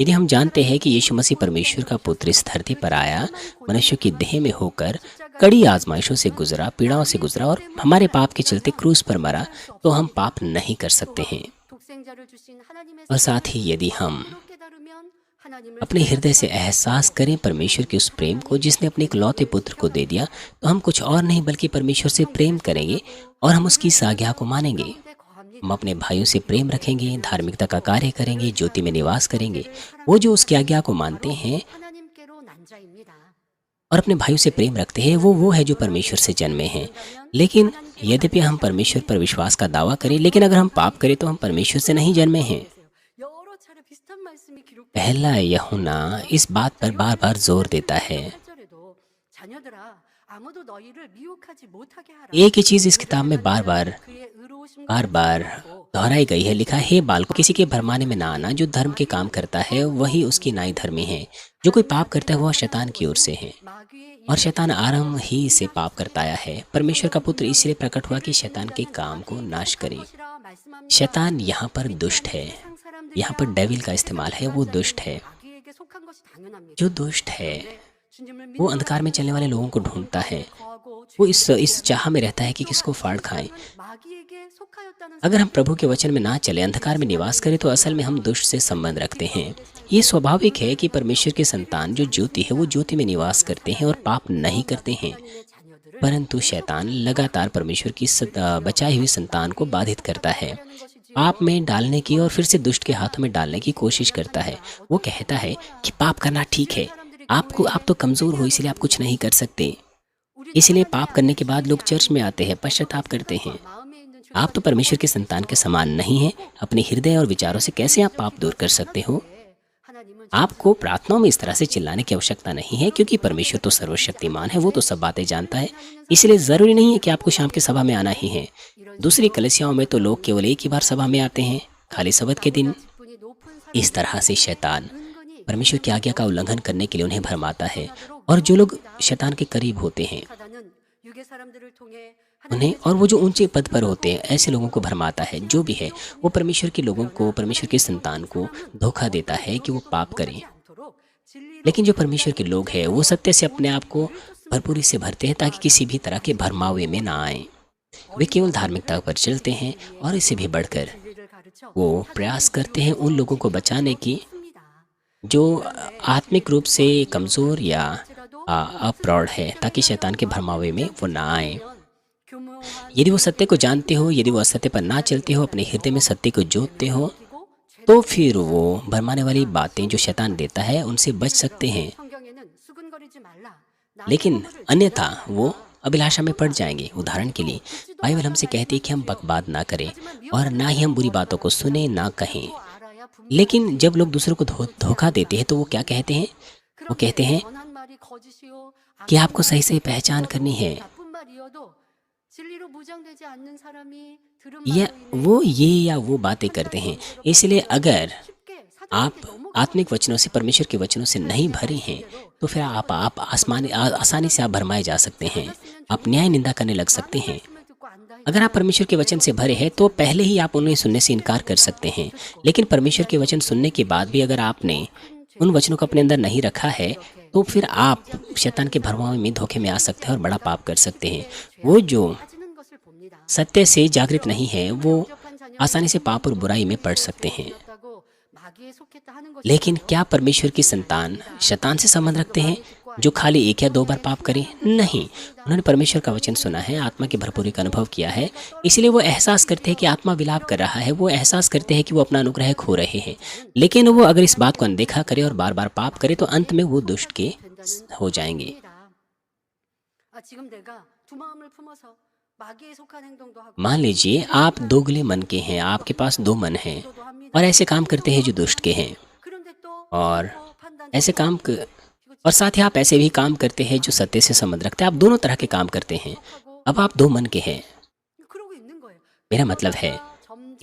यदि हम जानते हैं कि यीशु मसीह परमेश्वर का पुत्र इस धरती पर आया, मनुष्य की देह में होकर कड़ी आजमाइशों से गुजरा, पीड़ाओं से गुजरा और हमारे पाप के चलते क्रूस पर मरा, तो हम पाप नहीं कर सकते हैं। और साथ ही यदि हम अपने हृदय से एहसास करें परमेश्वर के उस प्रेम को जिसने अपने इकलौते पुत्र को दे दिया, तो हम कुछ और नहीं बल्कि परमेश्वर से प्रेम करेंगे और हम उसकी इस आज्ञा को मानेंगे। हम अपने भाइयों से प्रेम रखेंगे, धार्मिकता का कार्य करेंगे, ज्योति में निवास करेंगे। वो जो उसकी आज्ञा को मानते हैं और अपने भाइयों से प्रेम रखते हैं, वो है जो परमेश्वर से जन्मे हैं। लेकिन यद्यपि हम परमेश्वर पर विश्वास का दावा करें, लेकिन अगर हम पाप करें तो हम परमेश्वर से नहीं जन्मे हैं। पहला यूहन्ना इस बात पर बार बार जोर देता है। एक ही चीज इस किताब में बार बार दोहराई गई है। लिखा है, बालकों, किसी के भरमाने में ना आना। जो धर्म के काम करता है वही उसकी नाई धर्मी है। जो कोई पाप करता है वह शैतान की ओर से है, और शैतान आरंभ ही से पाप करता आया है। परमेश्वर का पुत्र इसलिए प्रकट हुआ कि शैतान के काम को नाश करे। शैतान यहाँ पर दुष्ट है, यहाँ पर डेविल का इस्तेमाल है। वो दुष्ट है। जो दुष्ट है वो अंधकार में चलने वाले लोगों को ढूंढता है। वो इस चाह में रहता है कि किसको फाड़ खाएं। अगर हम प्रभु के वचन में ना चले, अंधकार में निवास करें, तो असल में हम दुष्ट से संबंध रखते हैं। ये स्वाभाविक है कि परमेश्वर के संतान जो ज्योति है वो ज्योति में निवास करते हैं और पाप नहीं करते हैं। परंतु शैतान लगातार परमेश्वर की बचाई हुई संतान को बाधित करता है, पाप में डालने की और फिर से दुष्ट के हाथों में डालने की कोशिश करता है। वो कहता है कि पाप करना ठीक है, आप तो कमजोर हो, इसलिए आप कुछ नहीं कर सकते। इसलिए पाप करने के बाद लोग चर्च में आते हैं, पश्चाताप करते हैं। आप तो परमेश्वर के संतान के समान नहीं हैं। अपने हृदय और विचारों से कैसे आप पाप दूर कर सकते हो? आपको प्रार्थनाओं में इस तरह से चिल्लाने की आवश्यकता नहीं है, क्योंकि परमेश्वर तो सर्वशक्तिमान है, वो तो सब बातें जानता है। इसलिए जरूरी नहीं है कि आपको शाम की सभा में आना ही है। दूसरी कलीसियाओं में तो लोग केवल एक ही बार सभा में आते हैं, खाली सब्त के दिन। इस तरह से शैतान परमेश्वर की आज्ञा का उल्लंघन करने के लिए उन्हें भरमाता है, और जो लोग शैतान के करीब होते हैं उन्हें, और वो जो ऊंचे पद पर होते हैं, ऐसे लोगों को भरमाता है। जो भी है वो परमेश्वर के लोगों को, परमेश्वर के संतान को धोखा देता है कि वो पाप करें। लेकिन जो परमेश्वर के लोग हैं वो सत्य से अपने आप को भरपूरी से भरते हैं ताकि किसी भी तरह के भरमावे में ना आए। वे केवल धार्मिकता पर चलते हैं, और इससे भी बढ़कर वो प्रयास करते हैं उन लोगों को बचाने की जो आत्मिक रूप से कमज़ोर या अप्रौढ़ है, ताकि शैतान के भरमावे में वो ना आए। यदि वो सत्य को जानते हो, यदि वो असत्य पर ना चलते हो, अपने हृदय में सत्य को जोतते हो, तो फिर वो भरमाने वाली बातें जो शैतान देता है उनसे बच सकते हैं। लेकिन अन्यथा वो अभिलाषा में पड़ जाएंगे। उदाहरण के लिए बाइबल हमसे कहती है कि हम बकवाद ना करें और ना ही हम बुरी बातों को सुने, ना कहें। लेकिन जब लोग दूसरों को धोखा देते हैं तो वो क्या कहते हैं? वो कहते हैं कि आपको सही सही पहचान करनी है। या वो बातें करते हैं। इसलिए अगर आप आत्मिक वचनों से, परमेश्वर के वचनों से नहीं भरे हैं, तो फिर आप आसानी से आप भरमाए जा सकते हैं। आप न्याय निंदा करने लग सकते हैं। अगर आप परमेश्वर के वचन से भरे हैं तो पहले ही आप उन्हें सुनने से इनकार कर सकते हैं। लेकिन परमेश्वर के वचन सुनने के बाद भी अगर आपने उन वचनों को अपने अंदर नहीं रखा है, तो फिर आप शैतान के भरमावे में धोखे में आ सकते हैं और बड़ा पाप कर सकते हैं। वो जो सत्य से जागृत नहीं है वो आसानी से पाप और बुराई में पड़ सकते हैं। लेकिन क्या परमेश्वर की संतान शैतान से संबंध रखते हैं जो खाली एक या दो बार पाप करें? नहीं, उन्होंने परमेश्वर का वचन सुना है, आत्मा की भरपूरी का अनुभव किया है, इसलिए वो एहसास करते हैं कि आत्मा विलाप कर रहा है। वो एहसास करते हैं कि वो अपना अनुग्रह खो रहे हैं। लेकिन वो अगर इस बात को अनदेखा करे और बार बार पाप करे तो अंत में वो दुष्ट के हो जाएंगे। मान लीजिए आप दोगले मन के हैं, आपके पास दो मन हैं और ऐसे काम करते हैं जो दुष्ट के हैं, और साथ ही आप ऐसे भी काम करते हैं जो सत्य से संबंध रखते हैं। आप दोनों तरह के काम करते हैं। अब आप दो मन के हैं। मेरा मतलब है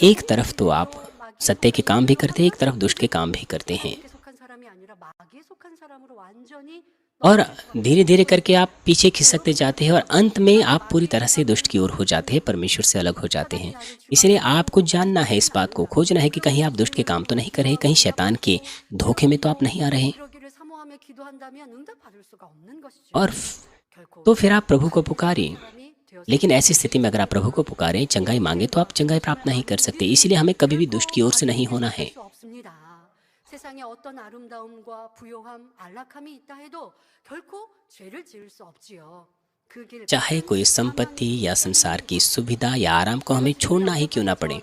एक तरफ तो आप सत्य के काम भी करते हैं, एक तरफ दुष्ट के काम भी करते हैं। 하나님께 속한 사람이 아니라 마귀에 속한 사람으로 완전히 और धीरे धीरे करके आप पीछे खिसकते जाते हैं और अंत में आप पूरी तरह से दुष्ट की ओर हो जाते हैं, परमेश्वर से अलग हो जाते हैं। इसलिए आपको जानना है, इस बात को खोजना है कि कहीं आप दुष्ट के काम तो नहीं कर रहे, कहीं शैतान के धोखे में तो आप नहीं आ रहे। 이러기를 사모하며 기도한다면 응답받을 수가 없는 것이죠. और 결코 तो फिर आप प्रभु को पुकारिए। 사람이 되어서 लेकिन ऐसी स्थिति में अगर आप प्रभु को पुकारें, चंगाई मांगे, तो आप चंगाई प्राप्त नहीं कर सकते। इसलिए हमें कभी भी दुष्ट की ओर से नहीं होना है। 수 없습니다. 세상에 어떤 아름다움과 부요함, 안락함이 있다 해도 결코 죄를 지을 수 없지요. 그 길 चाहे कोई संपत्ति या संसार की सुविधा या आराम को हमें छोड़ना ही क्यों ना पड़े,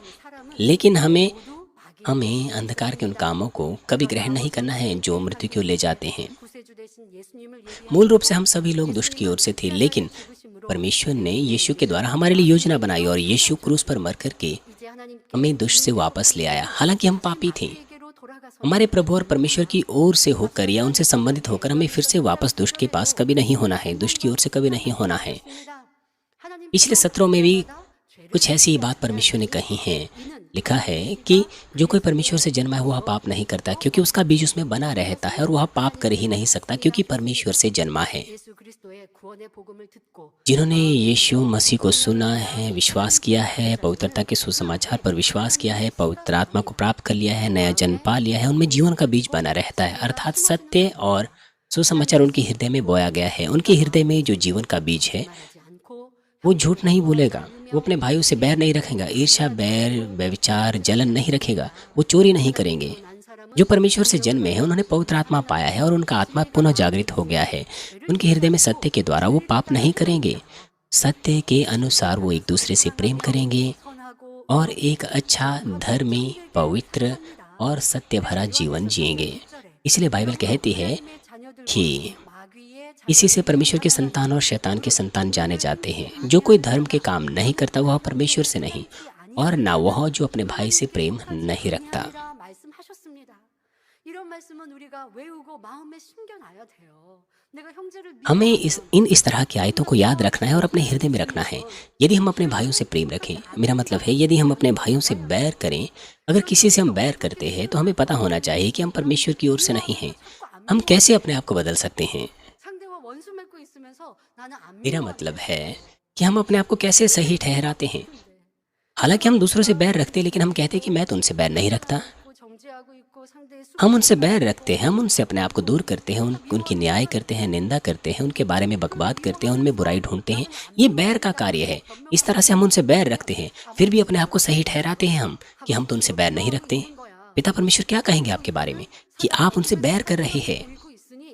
लेकिन हमें अंधकार के उन कामों को कभी ग्रहण नहीं करना है जो मृत्यु की ओर ले जाते हैं। 구세주 대신 예수님을 मूल रूप से हम सभी लोग दुष्ट की ओर से थे, लेकिन परमेश्वर ने यीशु के द्वारा हमारे लिए योजना बनाई और यीशु क्रूस पर मर करके 이제 하나님께 हमें दुष्ट से वापस ले आया। हालांकि हम पापी थे, 에게로 돌아가서 हमारे प्रभु और परमेश्वर की ओर से होकर या उनसे संबंधित होकर हमें फिर से वापस दुष्ट के पास कभी नहीं होना है, दुष्ट की ओर से कभी नहीं होना है। 하나님 पिछले सत्रों में भी कुछ ऐसी ही बात परमेश्वर ने कही है। लिखा है कि जो कोई परमेश्वर से जन्मा है वह पाप नहीं करता, क्योंकि उसका बीज उसमें बना रहता है और वह पाप कर ही नहीं सकता, क्योंकि परमेश्वर से जन्मा है। 예수 그리스도의 구원의 복음을 듣고 जिन्होंने यीशु मसीह को सुना है, विश्वास किया है, पवित्रता के सुसमाचार पर विश्वास किया है, पवित्र आत्मा को प्राप्त कर लिया है, नया जन्म पा लिया है, उनमें जीवन का बीज बना रहता है, अर्थात सत्य और सुसमाचार उनके हृदय में बोया गया है। उनके हृदय में जो जीवन का बीज है 말하지 않고 वो झूठ नहीं बोलेगा, वो अपने भाइयों से बैर नहीं रखेगा, ईर्ष्या, बैर, व्यभिचार, जलन नहीं रखेगा, वो चोरी नहीं करेंगे। 난 사람은 जो परमेश्वर से जन्मे हैं उन्होंने पवित्र आत्मा पाया है और उनका आत्मा पुनः जागृत हो गया है। उनके हृदय में सत्य के द्वारा वो पाप नहीं करेंगे। सत्य के अनुसार वो एक दूसरे से प्रेम करेंगे 선하고 और एक अच्छा, धर्मी, पवित्र और सत्य भरा जीवन जिएंगे। इसलिए बाइबल कहती है 자녀들 कि 마귀의 इसी से परमेश्वर के संतान और शैतान के संतान जाने जाते हैं। जो कोई धर्म के काम नहीं करता वह परमेश्वर से नहीं, और ना वह जो अपने भाई से प्रेम नहीं रखता। 자녀라 말씀하셨습니다. 이런 말씀은 우리가 외우고 마음에 심겨놔야 돼요. 내가 형제를 हमें इस तरह की आयतों को याद रखना है और अपने हृदय में रखना है। यदि हम अपने भाइयों से प्रेम रखें, मेरा मतलब है यदि हम अपने भाइयों से बैर करें, अगर किसी से हम बैर करते हैं तो हमें पता होना चाहिए कि हम परमेश्वर की ओर से नहीं हैं। हम कैसे अपने आप को बदल सकते हैं? 상대와 원수 맺고 있으면서 나는 안 मेरा मतलब है कि हम अपने आप को कैसे सही ठहराते हैं। हालांकि हम दूसरों से बैर रखते हैं, लेकिन हम कहते हैं कि मैं तो उनसे बैर नहीं रखता। 믿고 정죄하고 있고 상대의 수 हम उनसे बैर रखते हैं, हम उनसे अपने आप को दूर करते हैं, उनकी न्याय करते हैं, निंदा करते हैं, उनके बारे में बकवाद करते हैं, उनमें बुराई ढूंढते हैं। ये बैर का कार्य है। इस तरह से हम उनसे बैर रखते हैं, फिर भी अपने आप को सही ठहराते हैं हम कि हम तो उनसे बैर नहीं रखते। पिता परमेश्वर क्या कहेंगे आपके बारे में कि आप उनसे बैर कर रहे हैं? 보이고 있으니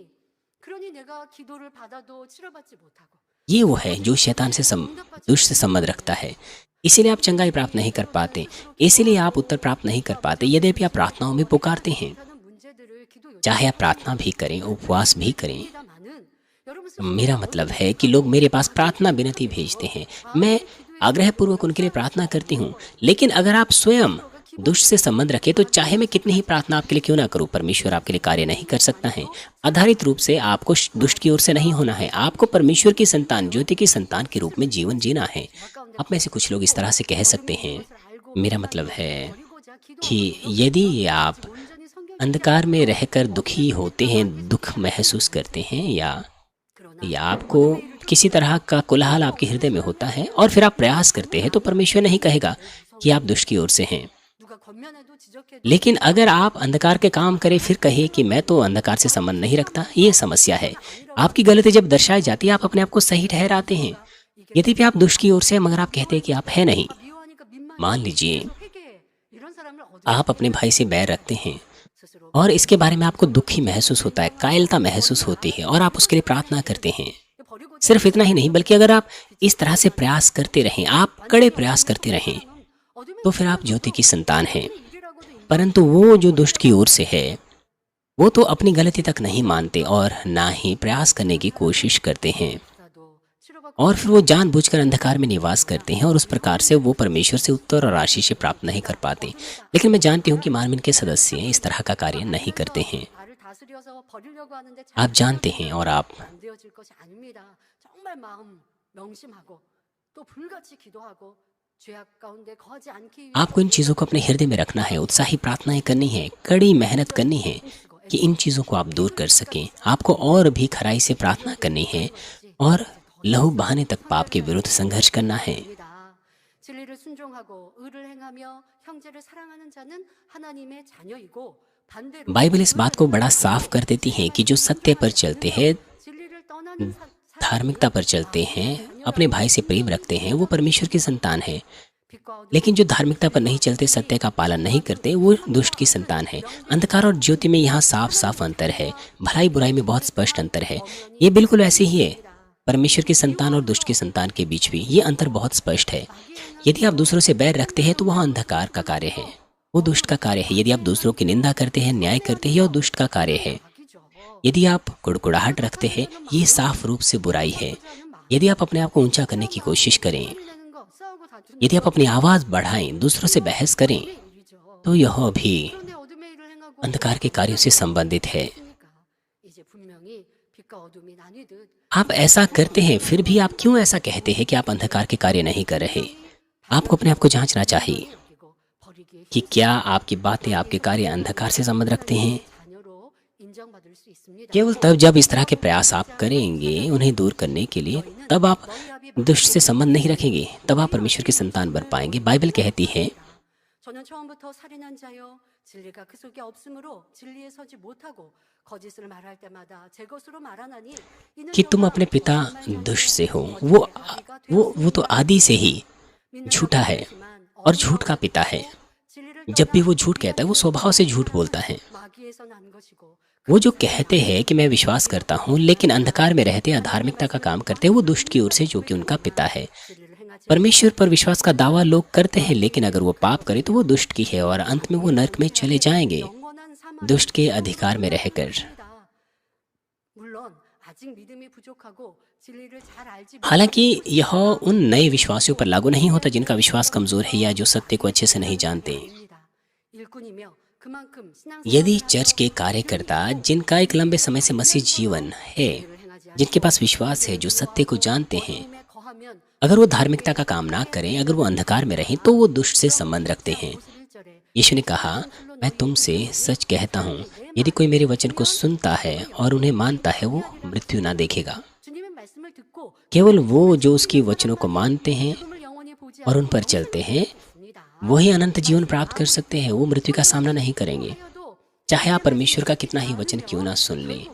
그러니 내가 기도를 받아도 치료받지 못하고 ये वो है जो शैतान से दुष्ट से संबंध रखता है। इसीलिए आप चंगाई प्राप्त नहीं कर पाते, इसीलिए आप उत्तर प्राप्त नहीं कर पाते। यद्यपि आप प्रार्थनाओं में पुकारते हैं, 하는 문제들을 기도 चाहे आप प्रार्थना भी करें, उपवास भी करें। 요청합니다만은 여러분 मेरा मतलब है कि लोग मेरे पास प्रार्थना विनती भेजते हैं, मैं आग्रहपूर्वक उनके लिए प्रार्थना करती हूँ। लेकिन अगर आप स्वयं दुष्ट से संबंध रखें तो चाहे मैं कितनी ही प्रार्थना आपके लिए क्यों ना करूं, परमेश्वर आपके लिए कार्य नहीं कर सकता है। आधारित रूप से आपको दुष्ट की ओर से नहीं होना है, आपको परमेश्वर की संतान, ज्योति की संतान के रूप में जीवन जीना है। आप में से कुछ लोग इस तरह से कह सकते हैं, मेरा मतलब है कि यदि आप 온전히 성경 अंधकार में रहकर दुखी होते हैं, दुख महसूस करते हैं, या आपको किसी तरह का कोलाहल आपके हृदय में होता है और फिर आप प्रयास करते हैं, तो परमेश्वर नहीं कहेगा कि आप दुष्ट की ओर से हैं। 누가 권면해도 지적해도 लेकिन अगर आप अंधकार के काम करें फिर कहे कि मैं तो अंधकार से संबंध नहीं रखता, ये समस्या है। आपकी गलती जब दर्शाई जाती है आप अपने आप को सही ठहराते हैं। यदि भी आप दुष्ट की ओर से हैं मगर आप कहते हैं कि आप है नहीं। 미워하니까 민망해 मान लीजिए 회개해 이런 사람을 어디 आप अपने भाई से बैर रखते हैं 스스로 और इसके बारे में आपको दुखी महसूस होता है, कायलता महसूस होती है और आप उसके लिए प्रार्थना करते हैं। 버리고 सिर्फ इतना ही नहीं बल्कि अगर आप इस तरह से प्रयास करते रहें, आप कड़े प्रयास करते रहें, 어둠의 तो फिर आप ज्योति की संतान हैं। 일이라고도 परंतु वो जो दुष्ट की ओर से है वो तो अपनी गलती तक नहीं मानते और ना ही प्रयास करने की कोशिश करते हैं, 인지라도 치료받고 और फिर वो जानबूझकर अंधकार में निवास करते हैं और उस प्रकार से वो परमेश्वर से उत्तर और आशीष प्राप्त नहीं कर पाते। लेकिन मैं जानती हूँ कि मानवीन के सदस्य इस तरह का कार्य नहीं करते हैं। 나를 다스려서 버리려고 하는데 आप जानते हैं और आप 안 되어질 것이 아닙니다. 정말 마음 명심하고 또 불같이 기도하고 죄악 가운데 거하지 않기 위해 आपको इन चीज़ों को अपने हृदय में रखना है, उत्साही प्रार्थनाएं करनी है, कड़ी मेहनत करनी है कि इन चीज़ों को आप दूर कर सकें। आपको और भी खराई से प्रार्थना करनी है और लहू बहाने तक पाप के विरुद्ध संघर्ष करना है। 입니다. 진리를 순종하고 의를 행하며 형제를 사랑하는 자는 하나님의 자녀이고 반대로 बाइबल इस बात को बड़ा साफ कर देती है कि जो सत्य पर चलते हैं, 진리를 떠나는 धार्मिकता पर चलते हैं, अपने भाई से प्रेम रखते हैं, वो परमेश्वर की संतान है। 빛과 어둠 लेकिन जो धार्मिकता पर नहीं चलते, सत्य का पालन नहीं करते, वो दुष्ट की संतान है। अंधकार और ज्योति में यहाँ साफ साफ अंतर है, भलाई बुराई में बहुत स्पष्ट अंतर है। ये बिल्कुल ऐसे ही है परमेश्वर की संतान और दुष्ट की संतान के बीच भी ये अंतर बहुत स्पष्ट है। यदि आप दूसरों से बैर रखते हैं तो वह अंधकार का कार्य है, वो दुष्ट का कार्य है। यदि आप दूसरों की निंदा करते हैं, न्याय करते हैं, यह दुष्ट का कार्य है। 악이죠. यदि आप कुड़कुड़ाहट रखते हैं, ये साफ रूप से बुराई है। यदि आप अपने आप को ऊंचा करने की कोशिश करें, 내는 거 싸우고 다투는 यदि आप अपनी आवाज़ बढ़ाएं, दूसरों से बहस करें, 일이죠. तो यह भी 그런데 어둠의 일을 행하고 अंधकार के कार्यों से संबंधित है। 있으니까 이제 분명히 빛과 어둠이 나뉘듯 आप ऐसा करते हैं, फिर भी आप क्यों ऐसा कहते हैं कि आप अंधकार के कार्य नहीं कर रहे? आपको अपने आप को जांचना चाहिए 여기고 버리기에 कि क्या आपकी बातें, आपके कार्य अंधकार से संबंध रखते हैं। 자녀로 인정받을 수 있습니다. केवल तब जब इस तरह के प्रयास आप करेंगे उन्हें दूर करने के लिए, तब आप दुष्ट से संबंध नहीं रखेंगे, तब आप परमेश्वर की संतान बन पाएंगे। बाइबल कहती है, 저는 처음부터 살인한 자요 진리가 그 속에 없으므로 진리에 서지 못하고 거짓을 말할 때마다 제 것으로 말하나니 이는 कि तुम 저가 अपने पिता 거짓말로 दुष्ट से हो। 거짓의 वो 아비가 वो वो तो 되었으므로 आदि से ही 믿는 झूठा है 자는 और झूठ का पिता है। 진리를 जब भी वो झूठ कहता है, वो स्वभाव से झूठ बोलता है। 마귀에서 난 것이고 वो जो कहते हैं कि मैं विश्वास करता हूँ, लेकिन अंधकार में रहते अधार्मिकता का काम करते हैं, वो दुष्ट की ओर से जो कि उनका पिता है। 진리를 행하지 परमेश्वर पर विश्वास का दावा लोग करते हैं, लेकिन अगर वो पाप करे तो वो दुष्ट की है और अंत में वो नरक में चले जाएंगे, 영원한 사망 दुष्ट के अधिकार में रहकर। 물론 아직 믿음이 부족하고 진리를 잘 알지 हालांकि यह उन नए विश्वासियों पर लागू नहीं होता जिनका विश्वास कमजोर है या जो सत्य को अच्छे से नहीं जानते। 못합니다. 일꾼이며 그만큼 यदि चर्च के कार्यकर्ता जिनका एक लंबे समय से मसीह जीवन है, जिनके पास विश्वास है, जो सत्य को जानते हैं, 에 거하면 अगर वो धार्मिकता का काम ना करें, अगर वो अंधकार में रहें, तो वो दुष्ट से संबंध रखते हैं। 51절에 यीशु ने कहा, मैं तुमसे सच कहता हूँ, यदि कोई मेरे वचन को सुनता है और उन्हें मानता है, वो मृत्यु ना देखेगा। 주님의 말씀을 듣고 केवल वो जो उसकी वचनों को मानते हैं 죽음을 영원히 보지 और उन पर चलते हैं, वही अनंत जीवन प्राप्त कर सकते हैं। वो मृत्यु का सामना नहीं करेंगे। 않아도 चाहे आप परमेश्वर का कितना ही वचन क्यों ना सुन लें,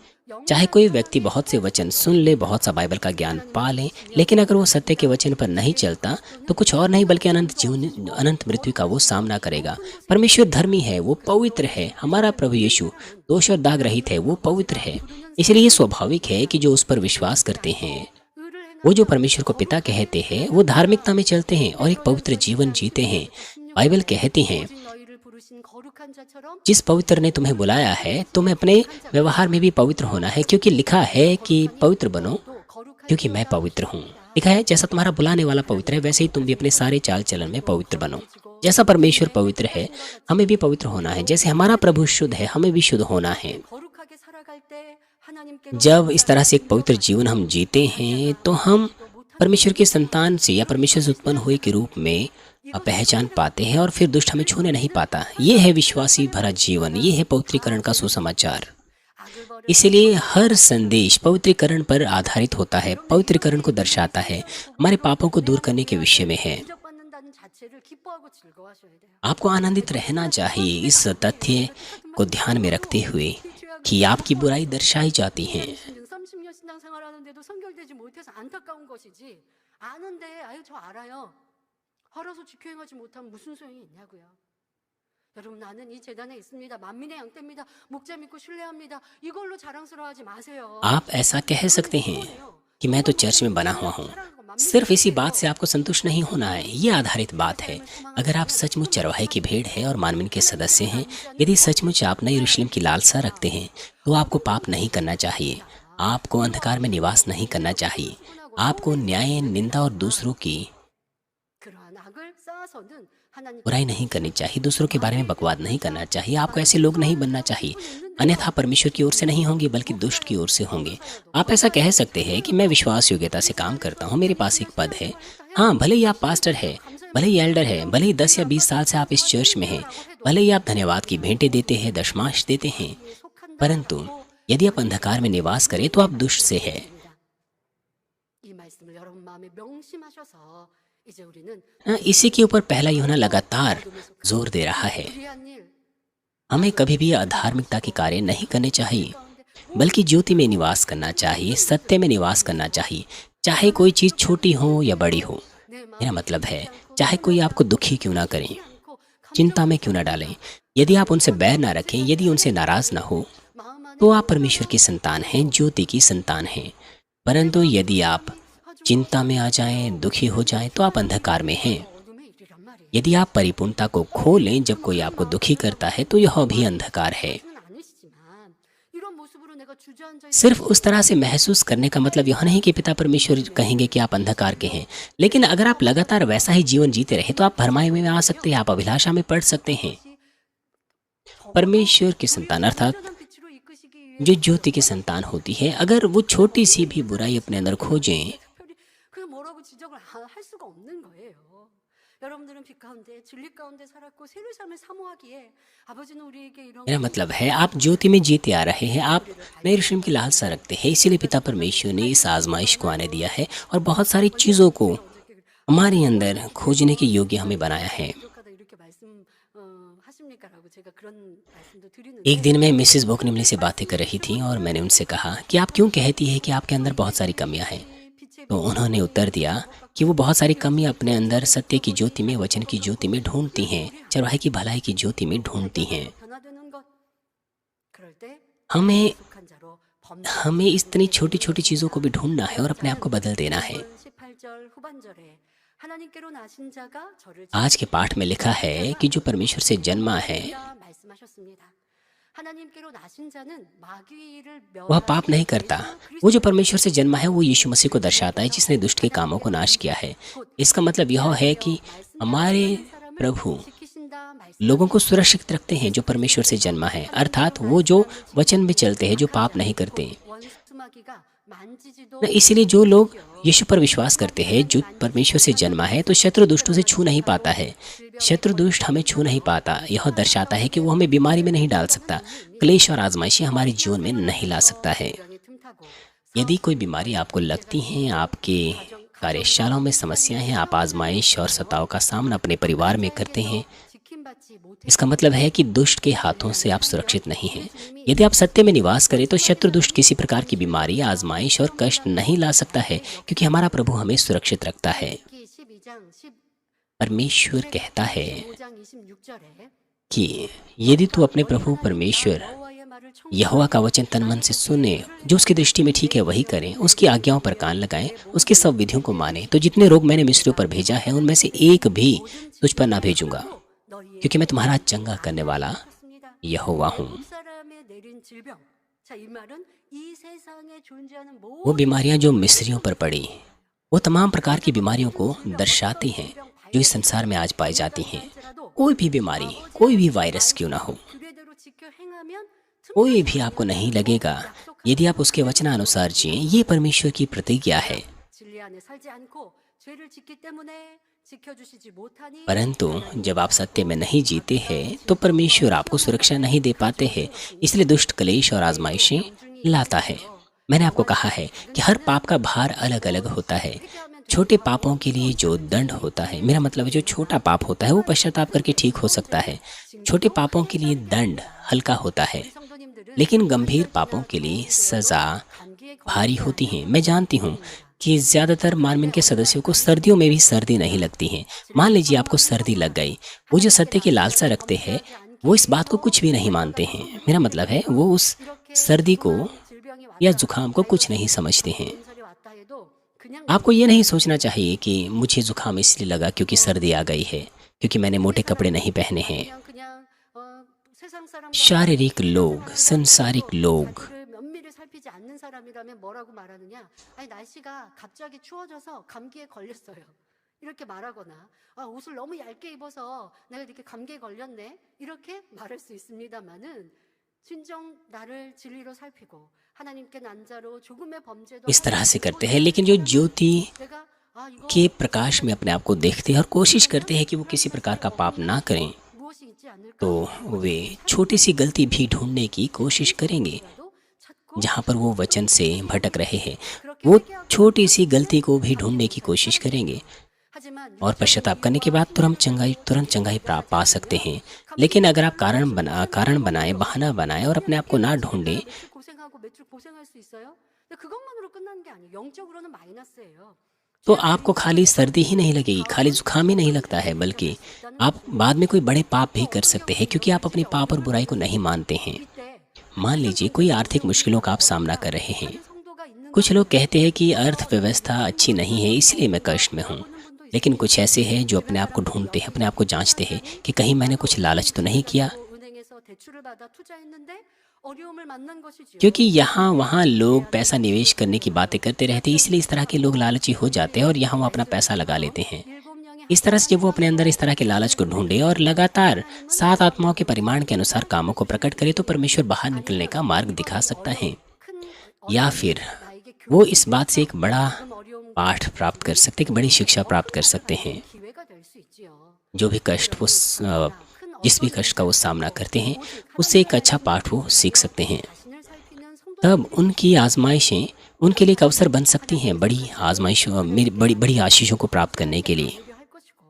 चाहे कोई व्यक्ति बहुत से वचन सुन ले, बहुत सा बाइबल का ज्ञान पा ले, लेकिन अगर वो सत्य के वचन पर नहीं चलता, तो कुछ और नहीं बल्कि अनंत जीवन, अनंत मृत्यु का वो सामना करेगा। परमेश्वर धर्मी है, वो पवित्र है। हमारा प्रभु यीशु दोष और दाग रहित है, वो पवित्र है। इसलिए ये स्वाभाविक है कि जो उस पर विश्वास करते हैं, 의를 행하 वो जो परमेश्वर को पिता कहते हैं, वो धार्मिकता में चलते हैं और एक पवित्र जीवन जीते हैं। बाइबल कहती है, 오직 너희를 부르신 거룩한 자처럼 जिस पवित्र ने तुम्हें बुलाया है, तुम्हें अपने व्यवहार में भी पवित्र होना है, क्योंकि लिखा है कि पवित्र बनो 또 거룩한 क्योंकि मैं पवित्र हूँ। लिखा है, जैसा तुम्हारा बुलाने वाला पवित्र है, वैसे ही तुम भी अपने सारे चाल चलन में पवित्र बनो। जैसा परमेश्वर पवित्र है, हमें भी पवित्र होना है। जैसे हमारा प्रभु शुद्ध है, हमें भी शुद्ध होना है। 거룩하게 살아갈 때 하나님께 जब इस तरह से एक पवित्र जीवन हम जीते हैं, तो हम परमेश्वर की संतान से या परमेश्वर से उत्पन्न हुए के रूप में पहचान पाते हैं और फिर दुष्ट हमें छूने नहीं पाता। ये है विश्वासी भरा जीवन, ये है पवित्रीकरण का सुसमाचार। 악을 버려 इसलिए हर संदेश पवित्रीकरण पर आधारित होता है, पवित्रीकरण को दर्शाता है, हमारे पापों को दूर करने के विषय में है। 대접받는다는 자체를 기뻐하고 즐거워하셔야 돼요. आपको आनंदित रहना चाहिए इस तथ्य को ध्यान में रखते हुए कि आपकी बुराई दर्शाई जाती है। 30년 신앙생활하는데도 선결되지 못해서 안타까운 것이지 아는데 아유 저 알아요. 알아서 지켜행하지 못하면 무슨 소용이 있냐고요. 여러분 나는 이 재단에 있습니다. 만민의 양떼입니다. 목자 믿고 신뢰합니다. 이걸로 자랑스러워하지 마세요. आप ऐसा कह सकते हैं कि मैं तो चर्च में बना हुआ हूँ। सिर्फ इसी बात से आपको संतुष्ट नहीं होना है, ये आधारित बात है। अगर आप सचमुच चरवाहे की भेड़ हैं और मानवीन के सदस्य हैं, यदि सचमुच आप नई यरूशलेम की लालसा रखते हैं, तो आपको पाप नहीं करना चाहिए, आपको अंधकार में निवास नहीं करना चाहिए, आपको न्याय, निंदा और दूसरों की 그러한 악을 쌓아서는 하나님 बुराई नहीं करनी चाहिए, दूसरों के बारे में बकवाद नहीं करना चाहिए। आपको ऐसे लोग नहीं बनना चाहिए, अन्यथा परमेश्वर की ओर से नहीं होंगे बल्कि दुष्ट की ओर से होंगे। आप ऐसा कह सकते हैं कि मैं विश्वास योग्यता से काम करता हूँ, मेरे पास एक पद है। हाँ, भले ही आप पास्टर है, भले ही एल्डर है, भले ही 10 या 20 साल से आप इस चर्च में हैं, भले ही आप धन्यवाद की भेंटें देते हैं, दशमांश देते हैं, परंतु यदि आप अंधकार में निवास करें तो आप दुष्ट से हैं। 이 말씀을 여러분 마음에 명심하셔서 이제 우리는 इसी के ऊपर पहला यूहन्ना लगातार जोर दे रहा है। 불의한 일, हमें कभी भी अधार्मिकता के कार्य नहीं करने चाहिए, बल्कि ज्योति में निवास करना चाहिए, सत्य में निवास करना चाहिए, चाहे कोई चीज़ छोटी हो या बड़ी हो। 내 मेरा 마음을 मतलब है, 않고 चाहे कोई आपको दुखी क्यों ना करें, 않고 चिंता में क्यों ना डालें, यदि आप उनसे बैर ना रखें, यदि उनसे नाराज ना हो, 마음 안에 तो आप परमेश्वर की संतान हैं, ज्योति की संतान हैं। परंतु यदि आप चिंता में आ जाएं, दुखी हो जाएं, तो आप अंधकार में हैं। 어둠의 일이란 말이에요. यदि आप परिपूर्णता को खो लें जब कोई आपको दुखी करता है, तो यह भी अंधकार है। 그건 아니시지만 이런 모습으로 내가 주저앉아 सिर्फ उस तरह से महसूस करने का मतलब यह नहीं कि पिता परमेश्वर कहेंगे कि आप अंधकार के हैं, लेकिन अगर आप लगातार वैसा ही जीवन जीते रहे तो आप भरमाई में आ सकते हैं, आप अभिलाषा में पड़ सकते हैं। परमेश्वर की संतान अर्थात 온전한 빛으로 이끄시기 위해 जो ज्योति की संतान होती है, अगर वो छोटी सी भी बुराई अपने अंदर खोजें, 특별히 그 뭐라고 지적을 할 수가 없는 거예요. 여러분들은 빛 가운데 진리 가운데 살았고 새로운 삶을 사모하기에 아버지는 우리에게 이런 मेरा मतलब है आप ज्योति में जीते आ रहे हैं, आप नए यरूशलेम की लालसा रखते हैं, इसीलिए पिता परमेश्वर ने इस आजमाइश को आने दिया है और बहुत सारी चीज़ों को हमारे अंदर खोजने के योग्य हमें बनाया है। 부족하다 이렇게 하십니까라고 제가 그런 말씀도 드리는데 एक दिन मैं मिसेस बोकनिमली से बातें कर रही थी और मैंने उनसे कहा कि आप क्यों कहती है कि आपके अंदर बहुत सारी कमियां हैं। 빛의 तो उन्होंने उत्तर दिया कि वो बहुत सारी कमियां अपने अंदर सत्य की ज्योति में, वचन की ज्योति में ढूंढती हैं, चरवाहे की भलाई की ज्योति में ढूंढती हैं। 변화되는 것 그럴 때 हमें 부족한 자로 हमें इतनी छोटी छोटी चीज़ों को भी ढूंढना है और अपने आप को बदल देना है। 18절 후반절에 하나님께로 나신 자가 저를 आज के पाठ में लिखा है कि जो परमेश्वर से जन्मा है 말씀하셨습니다. 하나님께로 나신 자는 마귀를 वह पाप नहीं करता। वो जो परमेश्वर से जन्मा है वो यीशु मसीह को दर्शाता है, जिसने दुष्ट के कामों को नाश किया है। इसका मतलब यह है कि हमारे प्रभु लोगों को सुरक्षित रखते हैं जो परमेश्वर से जन्मा है, अर्थात वो जो वचन में चलते हैं, जो पाप नहीं करते। इसीलिए जो लोग यीशु पर विश्वास करते हैं, जो परमेश्वर से जन्मा है, तो शत्रु दुष्टों से छू नहीं पाता है। शत्रु दुष्ट हमें छू नहीं पाता। यह दर्शाता है कि वो हमें बीमारी में नहीं डाल सकता, क्लेश और आजमाइशें हमारे जीवन में नहीं ला सकता है। यदि कोई बीमारी आपको लगती है, आपके कार्यशालाओं में समस्याएं हैं, आप आजमाइश और सताव का सामना अपने परिवार में करते हैं, इसका मतलब है कि दुष्ट के हाथों से आप सुरक्षित नहीं हैं। यदि आप सत्य में निवास करें तो शत्रु दुष्ट किसी प्रकार की बीमारी, आजमाइश और कष्ट नहीं ला सकता है, क्योंकि हमारा प्रभु हमें सुरक्षित रखता है। परमेश्वर कहता है कि यदि तू अपने प्रभु परमेश्वर यहोवा का वचन तन मन से सुने, जो उसकी दृष्टि में ठीक है वही करें, उसकी आज्ञाओं पर कान लगाएं, उसकी सब विधियों को माने, तो जितने रोग मैंने मिस्रियों पर भेजा है उनमें से एक भी तुझ पर ना भेजूंगा, क्योंकि मैं तुम्हारा चंगा करने वाला यहोवा हूँ। वो बीमारियां जो मिस्रियों पर पड़ी, वो तमाम प्रकार की बीमारियों को दर्शाती हैं जो इस संसार में आज पाई जाती हैं। कोई भी बीमारी, कोई भी वायरस क्यों ना हो, कोई भी आपको नहीं लगेगा यदि आप उसके वचनानुसार जिए। ये परमेश्वर की प्रतिज्ञा है। परंतु जब आप सत्य में नहीं जीते हैं तो परमेश्वर आपको सुरक्षा नहीं दे पाते हैं, इसलिए दुष्ट क्लेश और आजमाइशें लाता है। मैंने आपको कहा है कि हर पाप का भार अलग अलग होता है। छोटे पापों के लिए जो दंड होता है, मेरा मतलब है जो छोटा पाप होता है वो पश्चाताप करके ठीक हो सकता है। छोटे पापों के लिए दंड हल्का होता है, लेकिन गंभीर पापों के लिए सजा भारी होती है। मैं जानती हूँ कि ज़्यादातर मानवीन के सदस्यों को सर्दियों में भी सर्दी नहीं लगती है। मान लीजिए आपको सर्दी लग गई, वो जो सत्य की लालसा रखते हैं वो इस बात को कुछ भी नहीं मानते हैं। मेरा मतलब है वो उस सर्दी को या जुकाम को कुछ नहीं समझते हैं। आपको ये नहीं सोचना चाहिए कि मुझे जुकाम इसलिए लगा क्योंकि सर्दी आ गई है, क्योंकि मैंने मोटे कपड़े नहीं पहने हैं। शारीरिक लोग, संसारिक लोग 살피지 않는 사람이라면 뭐라고 말하느냐? 아니 날씨가 갑자기 추워져서 감기에 걸렸어요. 이렇게 말하거나 옷을 너무 얇게 입어서 내가 이렇게 감기에 걸렸네. 이렇게 말할 수 있습니다만은 진정 나를 진리로 살피고 하나님께 난 자로 조금의 범죄도 इस तरह से करते हैं, लेकिन जो ज्योति के प्रकाश में अपने आप को देखते हैं और कोशिश करते हैं कि वो किसी प्रकार का पाप ना करें, 무엇이 있지 않을까? तो वे छोटी सी गलती भी ढूंढने की कोशिश करेंगे। 라도 찾고 जहाँ पर वो वचन से भटक रहे हैं, वो छोटी सी गलती को भी ढूंढने की कोशिश करेंगे 하지만 और पश्चाताप करने के बाद तुरंत चंगाई पा सकते हैं। लेकिन अगर आप कारण बनाए, बहाना बनाए और अपने आप को ना ढूंढें, 며칠 고생하고 며칠 고생할 수 있어요? 근데 그것만으로 끝나는 게 아니에요. 영적으로는 마이너스예요. तो आपको खाली सर्दी ही नहीं लगेगी, खाली जुकाम ही नहीं लगता है, बल्कि आप बाद में कोई बड़े पाप भी कर सकते हैं क्योंकि आप अपनी पाप और बुराई को नहीं मानते हैं। 이때 मान लीजिए कोई आर्थिक मुश्किलों का आप सामना कर रहे हैं। 다른 성도가 있는 कुछ लोग कहते हैं कि अर्थव्यवस्था अच्छी नहीं है इसलिए मैं कष्ट में हूँ। लेकिन कुछ ऐसे हैं जो अपने आप को ढूंढते हैं, अपने आप को जांचते हैं कि कहीं मैंने कुछ लालच तो नहीं किया, 은행에서 대출을 받아 투자했는데 어려움을 만난 것이지요. क्योंकि यहाँ वहाँ लोग पैसा निवेश करने की बातें करते रहते हैं, इसलिए इस तरह के लोग लालची हो जाते हैं और यहाँ वो अपना पैसा लगा लेते हैं। 일곱 명의 इस तरह से जब वो अपने अंदर इस तरह के लालच को ढूंढे और लगातार 7 आत्माओं के परिमाण के अनुसार कामों को प्रकट करे, तो परमेश्वर बाहर निकलने का मार्ग दिखा सकता है। 큰 या फिर 나에게 वो इस बात से एक बड़ा 어려움 पाठ प्राप्त कर सकते हैं, एक बड़ी शिक्षा प्राप्त कर सकते हैं। 기회가 될 수 있지요. जो भी कष्ट जिस भी कष्ट का वो सामना करते हैं, उससे एक अच्छा पाठ वो सीख सकते हैं। 자신을 살피는 성도 तब उनकी आजमाइशें उनके लिए एक अवसर बन सकती हैं, बड़ी आशीषों को प्राप्त करने के लिए। 할 것이고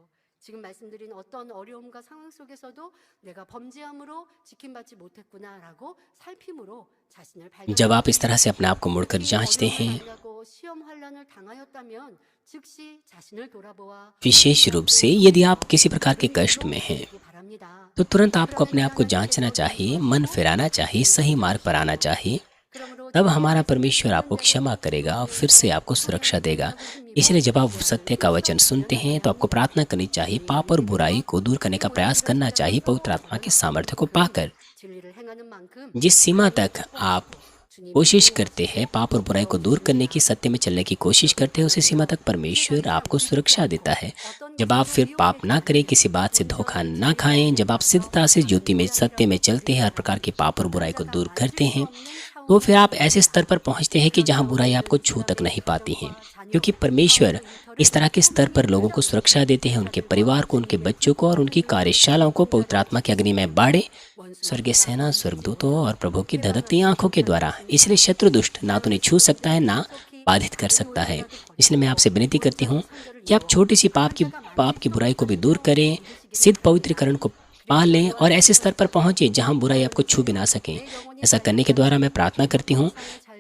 지금 말씀드린 어떤 어려움과 상황 속에서도 내가 범죄함으로 지킴받지 못했구나라고 살핌으로 자신을 जब आप इस तरह से अपने आप को मुड़कर जांचते हैं, 발견하고 시험 환란을 당하였다면 즉시 자신을 돌아보아 विशेष रूप से यदि आप किसी प्रकार के कष्ट में हैं, 보기 바랍니다. तो तुरंत आपको अपने आप को जांचना चाहिए, मन फिराना चाहिए, सही मार्ग पर आना चाहिए। 그러므로 तब हमारा परमेश्वर आपको क्षमा करेगा और फिर से आपको सुरक्षा देगा। इसलिए जब आप सत्य का वचन सुनते हैं तो आपको प्रार्थना करनी चाहिए, पाप और बुराई को दूर करने का प्रयास करना चाहिए पवित्र आत्मा के सामर्थ्य को पाकर। 진리를 행하는 만큼 जिस सीमा तक आप कोशिश करते हैं पाप और बुराई को दूर करने की, सत्य में चलने की कोशिश करते हैं, उसी सीमा तक परमेश्वर आपको सुरक्षा देता है। जब आप फिर पाप ना करें, किसी बात से धोखा ना खाएं, जब आप सिद्धता से ज्योति में सत्य में चलते हैं, हर प्रकार के पाप और बुराई को दूर करते हैं, तो फिर आप ऐसे स्तर पर पहुंचते हैं कि जहां बुराई आपको छू तक नहीं पाती हैं, क्योंकि परमेश्वर इस तरह के स्तर पर लोगों को सुरक्षा देते हैं, उनके परिवार को, उनके बच्चों को और उनकी कार्यशालाओं को पवित्र आत्मा की अग्नि में बाड़े, स्वर्गीय सेना, स्वर्गदूतों और प्रभु की धधकती आंखों के द्वारा। इसलिए शत्रु दुष्ट ना तो उन्हें छू सकता है, ना बाधित कर सकता है। इसलिए मैं आपसे विनती करती हूँ कि आप छोटी सी पाप की बुराई को भी दूर करें, सिद्ध पवित्रीकरण को पा लें और ऐसे स्तर पर पहुंचे जहां बुराई आपको छू भी ना सकें। ऐसा करने के द्वारा मैं प्रार्थना करती हूं